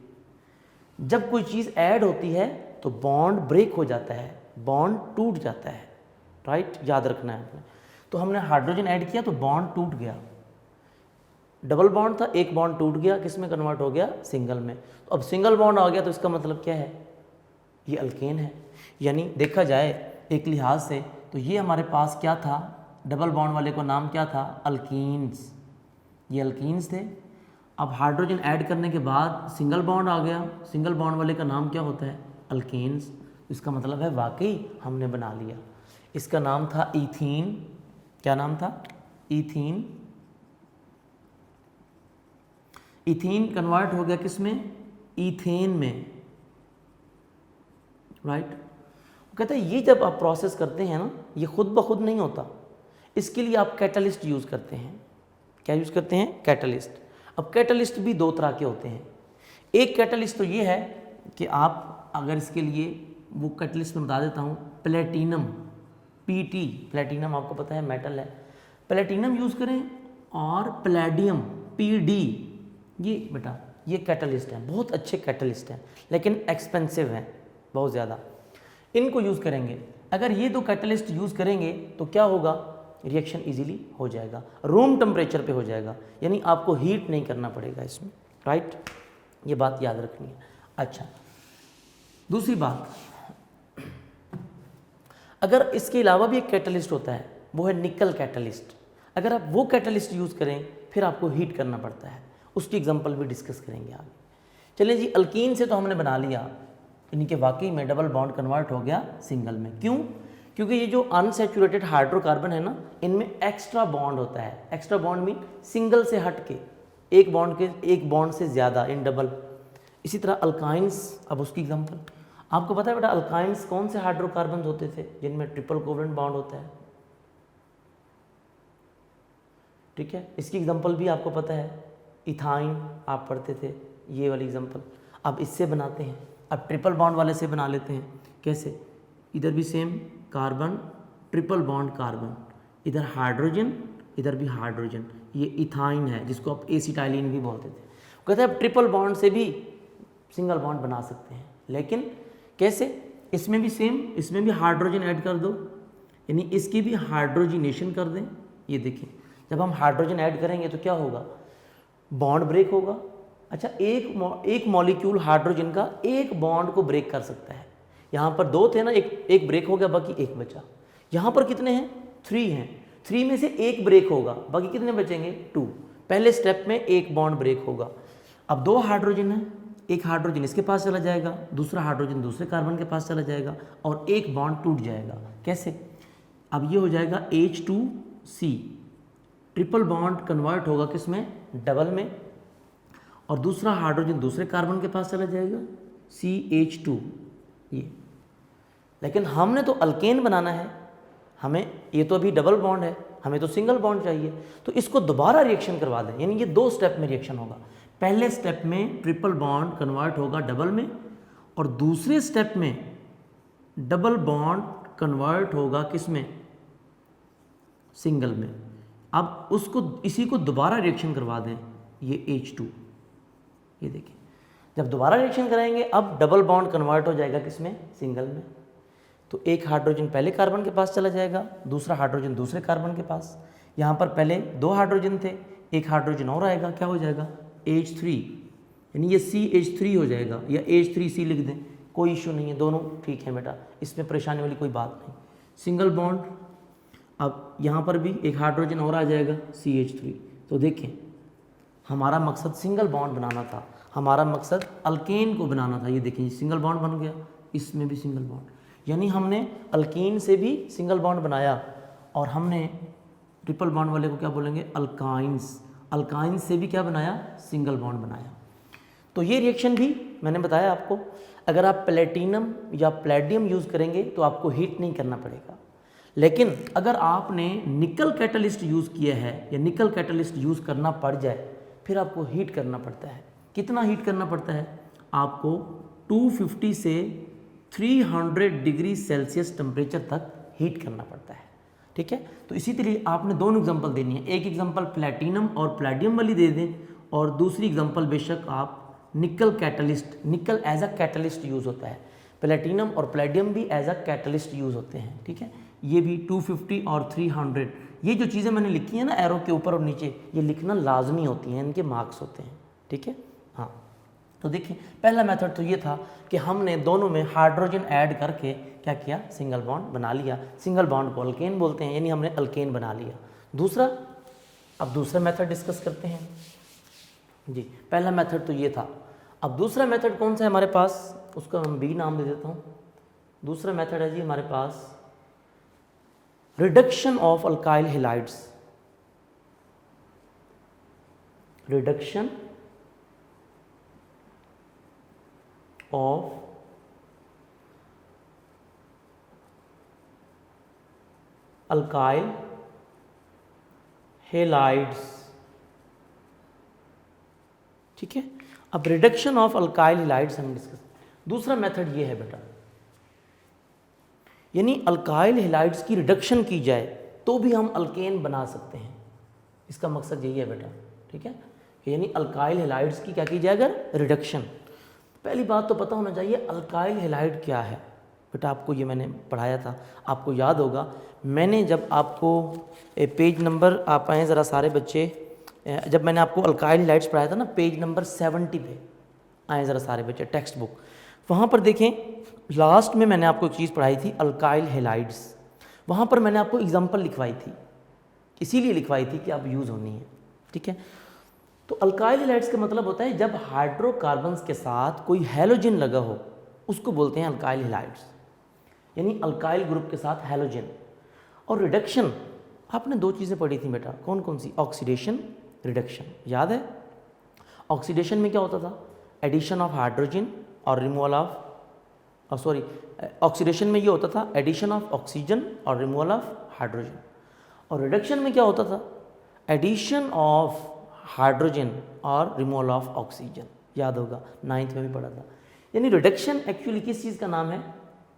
जब कोई चीज़ ऐड होती है तो बॉन्ड ब्रेक हो जाता है, बॉन्ड टूट जाता है, राइट, याद रखना है आपने। तो हमने हाइड्रोजन ऐड किया तो बॉन्ड टूट गया, डबल बॉन्ड था, एक बॉन्ड टूट गया, किस में कन्वर्ट हो गया, सिंगल में। तो अब सिंगल बॉन्ड आ गया तो इसका मतलब क्या है, ये अल्केन है। यानी देखा जाए एक लिहाज से तो ये हमारे पास क्या था, डबल बॉन्ड वाले को नाम क्या था, अल्कीन्स, ये अल्कीन्स थे। अब हाइड्रोजन ऐड करने के बाद सिंगल बॉन्ड आ गया, सिंगल बॉन्ड वाले का नाम क्या होता है, अल्केन्स। इसका मतलब है वाकई हमने बना लिया। इसका नाम था ईथीन, क्या नाम था, ईथीन। इथीन कन्वर्ट हो गया किसमें, ईथेन में, राइट। कहते हैं ये जब आप प्रोसेस करते हैं ना, ये खुद ब खुद नहीं होता, इसके लिए आप कैटलिस्ट यूज़ करते हैं। क्या यूज़ करते हैं, कैटलिस्ट। अब कैटलिस्ट भी 2 तरह के होते हैं। एक कैटलिस्ट तो ये है कि आप अगर इसके लिए, वो कैटलिस्ट में बता देता हूँ, प्लेटिनम, PT, प्लेटिनम आपको पता है मेटल है, प्लेटिनम यूज़ करें, और पैलेडियम, PD, ये बेटा ये कैटलिस्ट हैं, बहुत अच्छे कैटलिस्ट हैं, लेकिन एक्सपेंसिव हैं बहुत ज़्यादा। इनको यूज़ करेंगे, अगर ये 2 कैटलिस्ट यूज़ करेंगे तो क्या होगा, रिएक्शन इजीली हो जाएगा, रूम टेम्परेचर पे हो जाएगा, यानी आपको हीट नहीं करना पड़ेगा इसमें, राइट। ये बात याद रखनी है। अच्छा, दूसरी बात, अगर इसके अलावा भी एक कैटलिस्ट होता है, वो है निकल कैटलिस्ट। अगर आप वो कैटलिस्ट यूज़ करें फिर आपको हीट करना पड़ता है, उसकी एग्जांपल भी डिस्कस करेंगे आगे। चलिए जी, अल्कीन से तो हमने बना लिया, यानी कि वाकई में डबल बॉन्ड कन्वर्ट हो गया सिंगल में। क्यों, क्योंकि ये जो अनसैचुरेटेड हाइड्रोकार्बन है ना, इनमें एक्स्ट्रा बॉन्ड होता है। एक्स्ट्रा बॉन्ड मीन सिंगल से हट के, एक बॉन्ड से ज़्यादा, इन डबल। इसी तरह अल्काइंस, अब उसकी एग्जांपल आपको पता है बेटा, अल्काइंस कौन से हाइड्रोकार्बन होते थे जिनमें ट्रिपल कोवेलेंट बॉन्ड होता है, ठीक है। इसकी एग्जांपल भी आपको पता है, इथाइन आप पढ़ते थे, ये वाली एग्जांपल। अब इससे बनाते हैं, अब ट्रिपल बॉन्ड वाले से बना लेते हैं। कैसे, इधर भी same carbon, triple bond carbon, इधर हाइड्रोजन, इधर भी हाइड्रोजन, ये इथाइन है जिसको आप एसिटाइलिन भी बोलते थे। कहते हैं अब ट्रिपल बॉन्ड से भी सिंगल बॉन्ड बना सकते हैं, लेकिन कैसे, इसमें भी सेम, इसमें भी हाइड्रोजन ऐड कर दो, यानी इसकी भी हाइड्रोजिनेशन कर दें। ये देखिए, जब हम हाइड्रोजन ऐड करेंगे तो क्या होगा, बॉन्ड ब्रेक होगा। अच्छा, एक मॉलिक्यूल हाइड्रोजन का एक बॉन्ड को ब्रेक कर सकता है। यहाँ पर 2 थे ना, एक ब्रेक हो गया, बाकी 1 बचा। यहाँ पर कितने हैं, 3 हैं, 3 में से 1 ब्रेक होगा, बाकी कितने बचेंगे, 2। पहले स्टेप में 1 बॉन्ड ब्रेक होगा। अब 2 हाइड्रोजन है, एक हाइड्रोजन इसके पास चला जाएगा, दूसरा हाइड्रोजन दूसरे कार्बन के पास चला जाएगा और एक बॉन्ड टूट जाएगा। कैसे, अब ये हो जाएगा H2C, ट्रिपल बॉन्ड कन्वर्ट होगा किस में, डबल में, और दूसरा हाइड्रोजन दूसरे कार्बन के पास चला जाएगा, CH2। ये, लेकिन हमने तो अल्केन बनाना है, हमें ये तो अभी डबल बॉन्ड है, हमें तो सिंगल बॉन्ड चाहिए, तो इसको दोबारा रिएक्शन करवा दें। यानी ये 2 स्टेप में रिएक्शन होगा। पहले स्टेप में ट्रिपल बॉन्ड कन्वर्ट होगा डबल में, और दूसरे स्टेप में डबल बॉन्ड कन्वर्ट होगा किस में, सिंगल में। अब उसको, इसी को दोबारा रिएक्शन करवा दें, ये H2, ये देखिए, जब दोबारा रिएक्शन कराएंगे अब डबल बॉन्ड कन्वर्ट हो जाएगा किस में, सिंगल में। तो एक हाइड्रोजन पहले कार्बन के पास चला जाएगा, दूसरा हाइड्रोजन दूसरे कार्बन के पास। यहाँ पर पहले 2 हाइड्रोजन थे, एक हाइड्रोजन और आएगा, क्या हो जाएगा, H3, यानी ये CH3 हो जाएगा, या H3C लिख दें, कोई इशू नहीं है, दोनों ठीक है बेटा, इसमें परेशानी वाली कोई बात नहीं। सिंगल बॉन्ड, अब यहाँ पर भी एक हाइड्रोजन और आ जाएगा, CH3। तो देखें, हमारा मकसद सिंगल बॉन्ड बनाना था, हमारा मकसद अल्केन को बनाना था। ये देखिए, सिंगल बॉन्ड बन गया, इसमें भी सिंगल बॉन्ड। यानी हमने अल्कीन से भी सिंगल बॉन्ड बनाया और हमने ट्रिपल बॉन्ड वाले को क्या बोलेंगे, अल्काइंस। अल्काइंस से भी क्या बनाया, सिंगल बॉन्ड बनाया। तो ये रिएक्शन भी मैंने बताया आपको, अगर आप प्लेटिनम या प्लेडियम यूज़ करेंगे तो आपको हीट नहीं करना पड़ेगा, लेकिन अगर आपने निकल कैटलिस्ट यूज़ किया है या निकल कैटलिस्ट यूज़ करना पड़ जाए फिर आपको हीट करना पड़ता है। कितना हीट करना पड़ता है आपको, 250 से 300 डिग्री सेल्सियस टेम्परेचर तक हीट करना पड़ता है। ठीक है, तो इसी तरह आपने दोनों एग्जांपल देनी है, एक एग्जांपल प्लेटिनम और प्लेडियम वाली दे दें और दूसरी एग्जांपल बेशक आप निकल कैटलिस्ट, निकल एज अ कैटलिस्ट यूज़ होता है, प्लेटिनम और प्लेडियम भी एज अ कैटलिस्ट यूज़ होते हैं। ठीक है, ये भी 250 और 300, ये जो चीज़ें मैंने लिखी हैं ना एरो के ऊपर और नीचे, ये लिखना लाजमी होती हैं, इनके मार्क्स होते हैं। ठीक है, हाँ, तो देखिए पहला मेथड तो ये था कि हमने दोनों में हाइड्रोजन ऐड करके क्या किया, सिंगल बॉन्ड बना लिया। सिंगल बॉन्ड को अल्केन बोलते हैं, यानी हमने अल्केन बना लिया। दूसरा, अब दूसरा मेथड डिस्कस करते हैं जी। पहला मेथड तो ये था, अब दूसरा मेथड कौन सा है हमारे पास, उसका हम बी नाम दे देता हूँ। दूसरा मेथड है जी हमारे पास reduction of alkyl halides. Reduction of alkyl halides. ठीक है, अब रिडक्शन ऑफ अल्काइल हैलाइड्स हम डिस्कस। दूसरा मेथड ये है बेटा, यानी अल्काइल हैलाइड्स की रिडक्शन की जाए तो भी हम अल्केन बना सकते हैं। इसका मकसद यही है बेटा। ठीक है, यानी अल्काइल हैलाइड्स की क्या की जाए, अगर रिडक्शन। पहली बात तो पता होना चाहिए अल्काइल हैलाइड क्या है बेटा, आपको ये मैंने पढ़ाया था, आपको याद होगा। मैंने जब आपको पेज नंबर, आप आएँ ज़रा सारे बच्चे, जब मैंने आपको अल्काइल हैलाइड्स पढ़ाया था ना, पेज नंबर 70 पे आए ज़रा सारे बच्चे, टेक्स्ट बुक, वहाँ पर देखें लास्ट में मैंने आपको एक चीज़ पढ़ाई थी अल्काइल हैलाइड्स। वहाँ पर मैंने आपको एग्जांपल लिखवाई थी, इसीलिए लिखवाई थी कि आप यूज़ होनी है। ठीक है, तो अल्काइल हैलाइड्स का मतलब होता है जब हाइड्रोकार्बन्स के साथ कोई हैलोजन लगा हो, उसको बोलते हैं अल्काइल हैलाइड्स, यानी अल्काइल ग्रुप के साथ हैलोजन। और रिडक्शन आपने दो चीज़ें पढ़ी थी बेटा, कौन कौन सी, ऑक्सीडेशन, रिडक्शन, याद है। ऑक्सीडेशन में क्या होता था, एडिशन ऑफ हाइड्रोजन और रिमूवल ऑफ, सॉरी, ऑक्सीडेशन में ये होता था एडिशन ऑफ ऑक्सीजन और रिमूवल ऑफ हाइड्रोजन। और रिडक्शन में क्या होता था, एडिशन ऑफ हाइड्रोजन और रिमूवल ऑफ ऑक्सीजन, याद होगा 9th में भी पढ़ा था। यानी रिडक्शन एक्चुअली किस चीज़ का नाम है,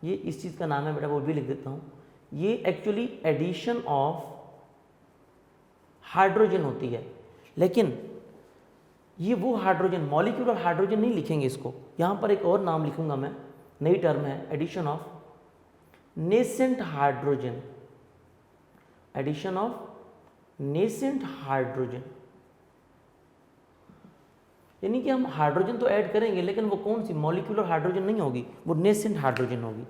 ये इस चीज़ का नाम है बेटा, वो भी लिख देता हूँ। ये एक्चुअली एडिशन ऑफ हाइड्रोजन होती है, लेकिन ये वो हाइड्रोजन, मॉलिक्यूलर हाइड्रोजन नहीं लिखेंगे इसको, यहाँ पर एक और नाम लिखूंगा मैं, नई टर्म है addition of nascent hydrogen. Addition of nascent hydrogen, यानी कि हम हाइड्रोजन तो ऐड करेंगे लेकिन वो कौन सी, मॉलिक्यूलर हाइड्रोजन नहीं होगी, वो नेसेंट हाइड्रोजन होगी।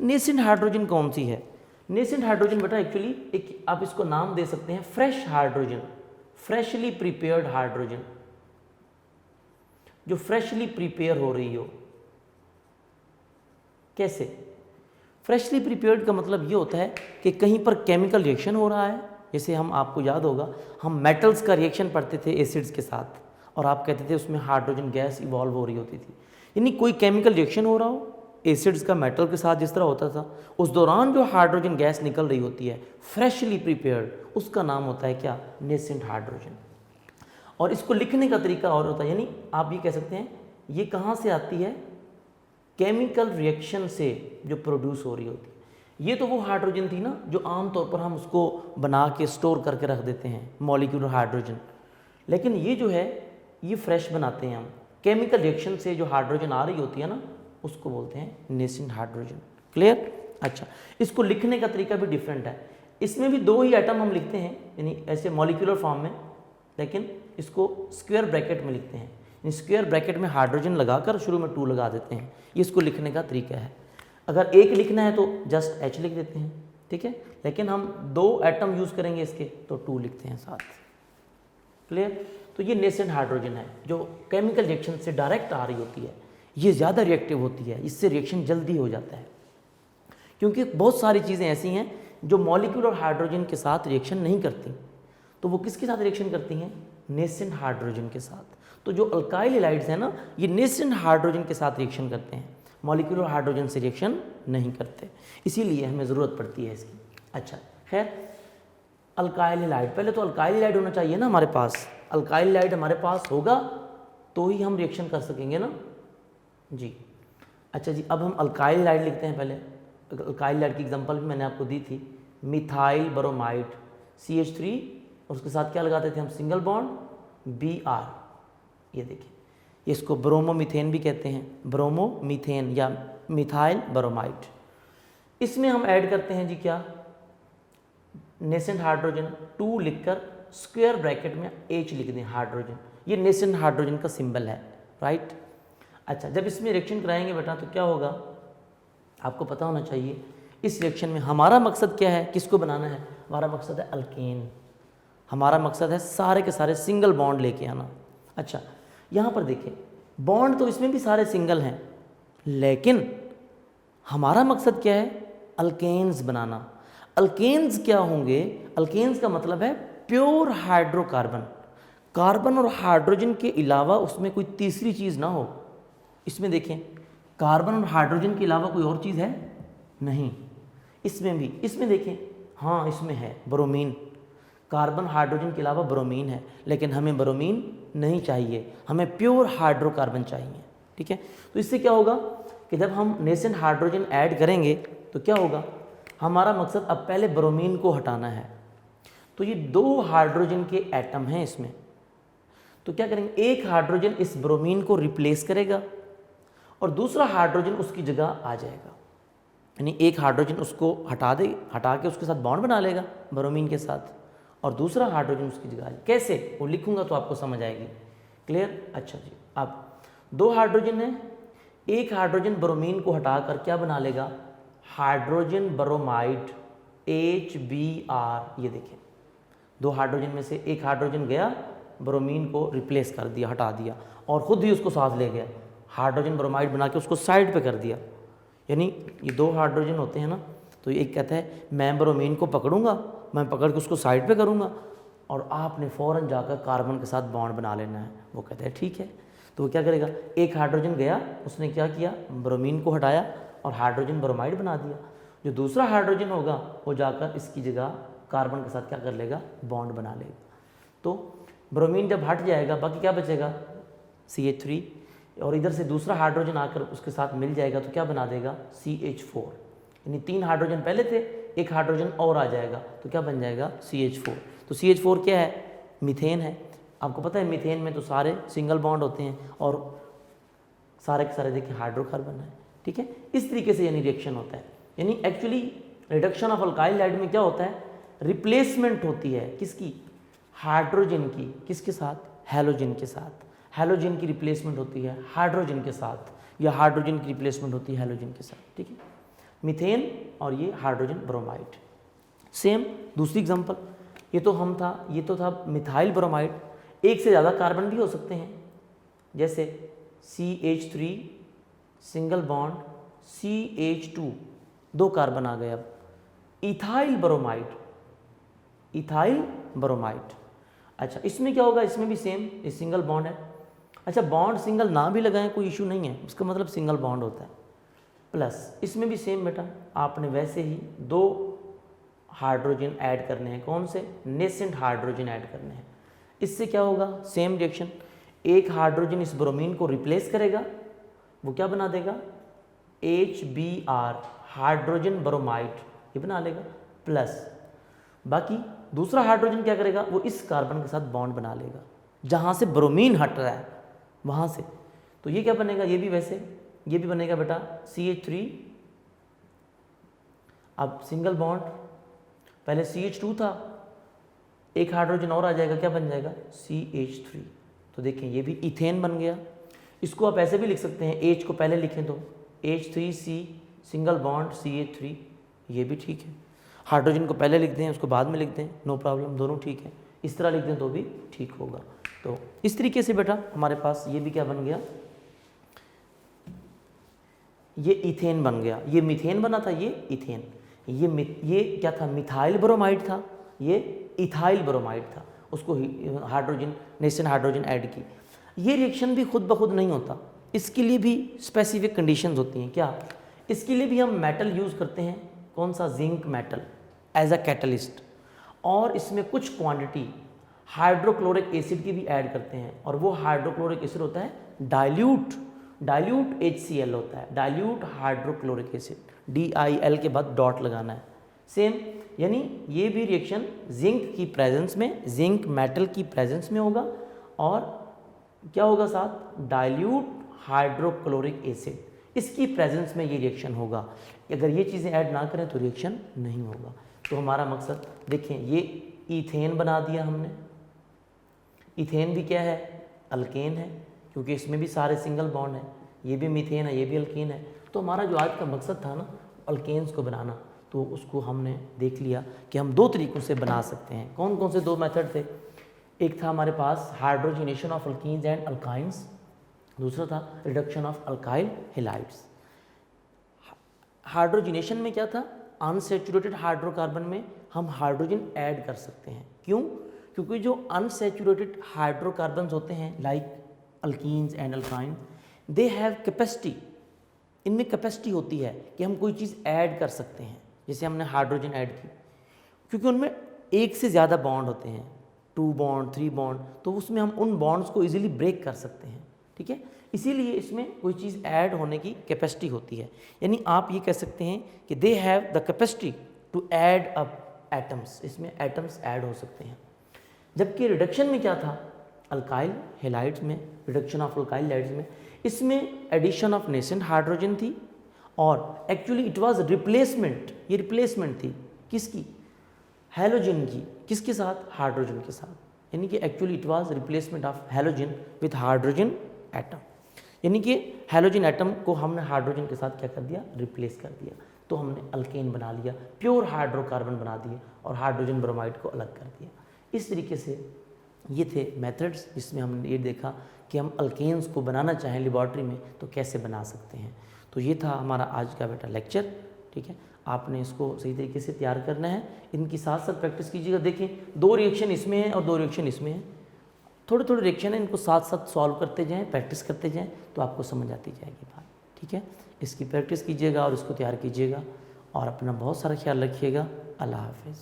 नेसेंट हाइड्रोजन कौन सी है, नेसेंट हाइड्रोजन बेटा एक्चुअली एक आप इसको नाम दे सकते हैं fresh hydrogen, freshly prepared hydrogen, जो फ्रेशली प्रिपेयर हो रही हो। कैसे, फ्रेशली प्रिपेयर्ड का मतलब ये होता है कि कहीं पर केमिकल रिएक्शन हो रहा है, जैसे हम, आपको याद होगा हम मेटल्स का रिएक्शन पढ़ते थे एसिड्स के साथ, और आप कहते थे उसमें हाइड्रोजन गैस इवॉल्व हो रही होती थी। यानी कोई केमिकल रिएक्शन हो रहा हो एसिड्स का मेटल के साथ, जिस तरह होता था, उस दौरान जो हाइड्रोजन गैस निकल रही होती है फ्रेशली प्रिपेयर्ड, उसका नाम होता है क्या, नेसेंट हाइड्रोजन। और इसको लिखने का तरीका और होता है, यानी आप ये कह सकते हैं ये कहाँ से आती है, केमिकल रिएक्शन से जो प्रोड्यूस हो रही होती है। ये तो वो हाइड्रोजन थी ना जो आमतौर पर हम उसको बना के स्टोर करके रख देते हैं, मॉलिक्यूलर हाइड्रोजन, लेकिन ये जो है ये फ्रेश बनाते हैं हम, केमिकल रिएक्शन से जो हाइड्रोजन आ रही होती है ना, उसको बोलते हैं नेसेंट हाइड्रोजन। क्लियर, अच्छा, इसको लिखने का तरीका भी डिफरेंट है, इसमें भी दो ही एटम हम लिखते हैं, यानी ऐसे मॉलिक्यूलर फॉर्म में, लेकिन इसको स्क्वायर ब्रैकेट में लिखते हैं, स्क्वायर ब्रैकेट में हाइड्रोजन लगाकर शुरू में 2 लगा देते हैं, ये इसको लिखने का तरीका है। अगर एक लिखना है तो जस्ट H लिख देते हैं, ठीक है, लेकिन हम 2 एटम यूज़ करेंगे इसके तो 2 लिखते हैं साथ। क्लियर, तो ये नेसेंट हाइड्रोजन है जो केमिकल रिएक्शन से डायरेक्ट आ रही होती है, ये ज़्यादा रिएक्टिव होती है, इससे रिएक्शन जल्दी हो जाता है। क्योंकि बहुत सारी चीज़ें ऐसी हैं जो मॉलिक्यूल और हाइड्रोजन के साथ रिएक्शन नहीं करती, तो वो किसके साथ रिएक्शन करती हैं? नेसेंट हाइड्रोजन के साथ। तो जो अल्काइल हैलाइड्स हैं ना, ये नेसेंट हाइड्रोजन के साथ रिएक्शन करते हैं, मॉलिक्यूल और हाइड्रोजन से रिएक्शन नहीं करते, इसीलिए हमें ज़रूरत पड़ती है इसकी। अच्छा, खैर अल्काइल हैलाइड, पहले तो अल्काइल हैलाइड होना चाहिए ना हमारे पास। अल्काइल हैलाइड हमारे पास होगा तो ही हम रिएक्शन कर सकेंगे ना जी। अच्छा जी, अब हम अल्काइल हैलाइड लिखते हैं। पहले अल्काइल हैलाइड की एग्जांपल भी मैंने आपको दी थी, मिथाइल ब्रोमाइड CH3, और उसके साथ क्या लगाते थे हम? Single bond Br। ये देखिए, इसको ब्रोमोमीथेन भी कहते हैं, ब्रोमोमीथेन या मिथाइल ब्रोमाइड। इसमें हम ऐड करते हैं जी क्या? नेसेंट हाइड्रोजन, 2 लिखकर स्क्वायर ब्रैकेट में H लिख दें, हाइड्रोजन। ये नेसेंट हाइड्रोजन का सिंबल है, राइट। अच्छा, जब इसमें रिएक्शन कराएंगे बेटा तो क्या होगा? आपको पता होना चाहिए इस रिएक्शन में हमारा मकसद क्या है, किसको बनाना है? हमारा मकसद है अल्केन, हमारा मकसद है सारे के सारे सिंगल बॉन्ड लेके आना। अच्छा, यहाँ पर देखिए, बॉन्ड तो इसमें भी सारे सिंगल हैं, लेकिन हमारा मकसद क्या है? अल्केन्स बनाना। अल्केन्स क्या होंगे? अल्केन्स का मतलब है प्योर हाइड्रोकार्बन, कार्बन और हाइड्रोजन के अलावा उसमें कोई तीसरी चीज़ ना हो। इसमें देखें, कार्बन और हाइड्रोजन के अलावा कोई और चीज़ है नहीं। इसमें भी, इसमें देखें, हाँ इसमें है ब्रोमीन, कार्बन हाइड्रोजन के अलावा ब्रोमीन है, लेकिन हमें ब्रोमीन नहीं चाहिए, हमें प्योर हाइड्रोकार्बन चाहिए। ठीक है, तो इससे क्या होगा कि जब हम नेसेंट हाइड्रोजन ऐड करेंगे तो क्या होगा? हमारा मकसद अब पहले ब्रोमीन को हटाना है। तो ये 2 हाइड्रोजन के एटम हैं इसमें, तो क्या करेंगे? एक हाइड्रोजन इस ब्रोमीन को रिप्लेस करेगा और दूसरा हाइड्रोजन उसकी जगह आ जाएगा, यानी एक हाइड्रोजन उसको हटा के उसके साथ बॉन्ड बना लेगा ब्रोमीन के साथ, और दूसरा हाइड्रोजन उसकी जगह आ जाएगा। कैसे? वो लिखूंगा तो आपको समझ आएगी। क्लियर? अच्छा जी, अब 2 हाइड्रोजन है, एक हाइड्रोजन ब्रोमीन को हटाकर क्या बना लेगा? Hydrogen bromide HBr। ये देखिए, 2 हाइड्रोजन में से एक हाइड्रोजन गया, ब्रोमीन को रिप्लेस कर दिया, हटा दिया, और ख़ुद ही उसको साथ ले गया, हाइड्रोजन ब्रोमाइड बना के उसको साइड पे कर दिया। यानी ये 2 हाइड्रोजन होते हैं ना, तो एक कहता है मैं ब्रोमीन को पकड़ूंगा, मैं पकड़ के उसको साइड पे करूंगा, और आपने फ़ौरन जाकर कार्बन के साथ बॉन्ड बना लेना है। वो कहता है ठीक है, तो वो क्या करेगा? एक हाइड्रोजन गया, उसने क्या किया? ब्रोमीन को हटाया और हाइड्रोजन ब्रोमाइड बना दिया। जो दूसरा हाइड्रोजन होगा वो जाकर इसकी जगह कार्बन के साथ क्या कर लेगा? बॉन्ड बना लेगा। तो ब्रोमीन जब हट जाएगा, बाकी क्या बचेगा? CH3, और इधर से दूसरा हाइड्रोजन आकर उसके साथ मिल जाएगा तो क्या बना देगा? CH4। यानी 3 हाइड्रोजन पहले थे, एक हाइड्रोजन और आ जाएगा तो क्या बन जाएगा? CH4। तो CH4 क्या है? मीथेन है। आपको पता है मीथेन में तो सारे सिंगल बॉन्ड होते हैं और सारे के सारे देखिए हाइड्रोकार्बन है। ठीक है, इस तरीके से यानी रिएक्शन होता है। यानी actually reduction of alkyl halide में क्या होता है? रिप्लेसमेंट होती है किसकी? हाइड्रोजन की। किसके साथ? हैलोजन के साथ। हैलोजन की रिप्लेसमेंट होती है हाइड्रोजन के साथ, या हाइड्रोजन की रिप्लेसमेंट होती है हैलोजन के साथ। ठीक है, मीथेन और ये हाइड्रोजन ब्रोमाइड। सेम दूसरी एग्जांपल, ये तो था मिथाइल ब्रोमाइड। एक से ज़्यादा कार्बन भी हो सकते हैं, जैसे CH3 single bond CH2, 2 carbon आ गए। अब इथाइल ब्रोमाइड, इथाइल ब्रोमाइड। अच्छा, इसमें क्या होगा? इसमें भी सेम, ये सिंगल बॉन्ड है। अच्छा, बॉन्ड सिंगल ना भी लगाएं कोई इशू नहीं है, इसका मतलब सिंगल बॉन्ड होता है। प्लस इसमें भी सेम बेटा, आपने वैसे ही 2 हाइड्रोजन ऐड करने हैं। कौन से? नेसेंट हाइड्रोजन ऐड करने हैं। इससे क्या होगा? सेम रिएक्शन, एक हाइड्रोजन इस ब्रोमीन को रिप्लेस करेगा, वो क्या बना देगा? HBr, हाइड्रोजन ब्रोमाइड, ये बना लेगा। प्लस बाकी दूसरा हाइड्रोजन क्या करेगा? वो इस कार्बन के साथ बॉन्ड बना लेगा, जहाँ से ब्रोमीन हट रहा है वहाँ से। तो ये क्या बनेगा? ये भी वैसे, ये भी बनेगा बेटा CH3। अब सिंगल बॉन्ड, पहले CH2 था, एक हाइड्रोजन और आ जाएगा, क्या बन जाएगा? CH3। तो देखें ये भी इथेन बन गया। इसको आप ऐसे भी लिख सकते हैं, H को पहले लिखें तो H3C सिंगल बॉन्ड CH3, ये भी ठीक है। हाइड्रोजन को पहले लिख दें, उसको बाद में लिख दें, नो प्रॉब्लम, दोनों ठीक है। इस तरह लिख दें तो भी ठीक होगा। तो इस तरीके से बेटा हमारे पास ये भी क्या बन गया? ये इथेन बन गया, ये मीथेन बना था, ये इथेन, ये क्या था, मिथाइल ब्रोमाइड था, ये इथाइल ब्रोमाइड था, उसको हाइड्रोजन नेशन हाइड्रोजन ऐड की। ये रिएक्शन भी खुद ब खुद नहीं होता, इसके लिए भी स्पेसिफिक कंडीशंस होती हैं। क्या? इसके लिए भी हम मेटल यूज़ करते हैं, कौन सा, zinc metal as a catalyst, और इसमें कुछ क्वांटिटी हाइड्रोक्लोरिक एसिड की भी ऐड करते हैं, और वो हाइड्रोक्लोरिक एसिड होता है डाइल्यूट HCl होता है, डाइल्यूट हाइड्रोक्लोरिक एसिड, DIL के बाद डॉट लगाना है, सेम। यानी ये भी रिएक्शन जिंक की प्रेजेंस में, जिंक मेटल की प्रेजेंस में होगा, और क्या होगा साथ, डाइल्यूट हाइड्रोक्लोरिक एसिड, इसकी प्रेजेंस में ये रिएक्शन होगा। अगर ये चीज़ें ऐड ना करें तो रिएक्शन नहीं होगा। तो हमारा मकसद देखें, ये इथेन बना दिया हमने, इथेन भी क्या है, अल्केन है, क्योंकि इसमें भी सारे सिंगल बॉन्ड हैं, ये भी मीथेन है, ये भी अल्केन है। तो हमारा जो आज का मकसद था ना अल्केन्स को बनाना, तो उसको हमने देख लिया कि हम दो तरीक़ों से बना सकते हैं। कौन कौन से दो मेथड थे? एक था हमारे पास hydrogenation of alkenes and alkynes, दूसरा था reduction of alkyl halides. Hydrogenation में क्या था, अनसैचुरेटेड हाइड्रोकार्बन में हम हाइड्रोजन ऐड कर सकते हैं। क्यों? क्योंकि जो अनसैचुरेटेड हाइड्रोकार्बन्स होते हैं like alkenes and alkyne, they have capacity, इनमें कैपेसिटी होती है कि हम कोई चीज़ ऐड कर सकते हैं। जैसे हमने हाइड्रोजन ऐड की, क्योंकि उनमें एक से ज़्यादा बॉन्ड होते हैं, 2 बॉन्ड 3 बॉन्ड, तो उसमें हम उन बॉन्ड्स को इजीली ब्रेक कर सकते हैं। ठीक है, इसीलिए इसमें कोई चीज़ ऐड होने की कैपेसिटी होती है। यानी आप ये कह सकते हैं कि they have the capacity to add up atoms, इसमें एटम्स ऐड हो सकते हैं। जबकि रिडक्शन में क्या था, अल्काइल हैलाइड्स में, रिडक्शन ऑफ अल्काइल हैलाइड्स में, इसमें एडिशन ऑफ नेसेंट हाइड्रोजन थी, और एक्चुअली इट वाज रिप्लेसमेंट, ये रिप्लेसमेंट थी किसकी, हैलोजन की, किसके साथ, हाइड्रोजन के साथ। यानी कि actually it was replacement of halogen with hydrogen atom, यानी कि हैलोजन एटम को हमने हाइड्रोजन के साथ क्या कर दिया, रिप्लेस कर दिया। तो हमने अल्केन बना लिया, प्योर हाइड्रोकार्बन बना दिए, और हाइड्रोजन ब्रोमाइड को अलग कर दिया। इस तरीके से ये थे मेथड्स जिसमें हमने ये देखा कि हम अल्केन्स को बनाना चाहें लेबॉर्ट्री में तो कैसे बना सकते हैं। तो ये था हमारा आज का बेटा लेक्चर। ठीक है, आपने इसको सही तरीके से तैयार करना है, इनकी साथ साथ प्रैक्टिस कीजिएगा। देखें, 2 रिएक्शन इसमें है और 2 रिएक्शन इसमें है, थोड़े थोड़े रिएक्शन है, इनको साथ साथ सॉल्व करते जाएं, प्रैक्टिस करते जाएं, तो आपको समझ आती जाएगी बात। ठीक है, इसकी प्रैक्टिस कीजिएगा और इसको तैयार कीजिएगा, और अपना बहुत सारा ख्याल रखिएगा। अल्लाह हाफिज़।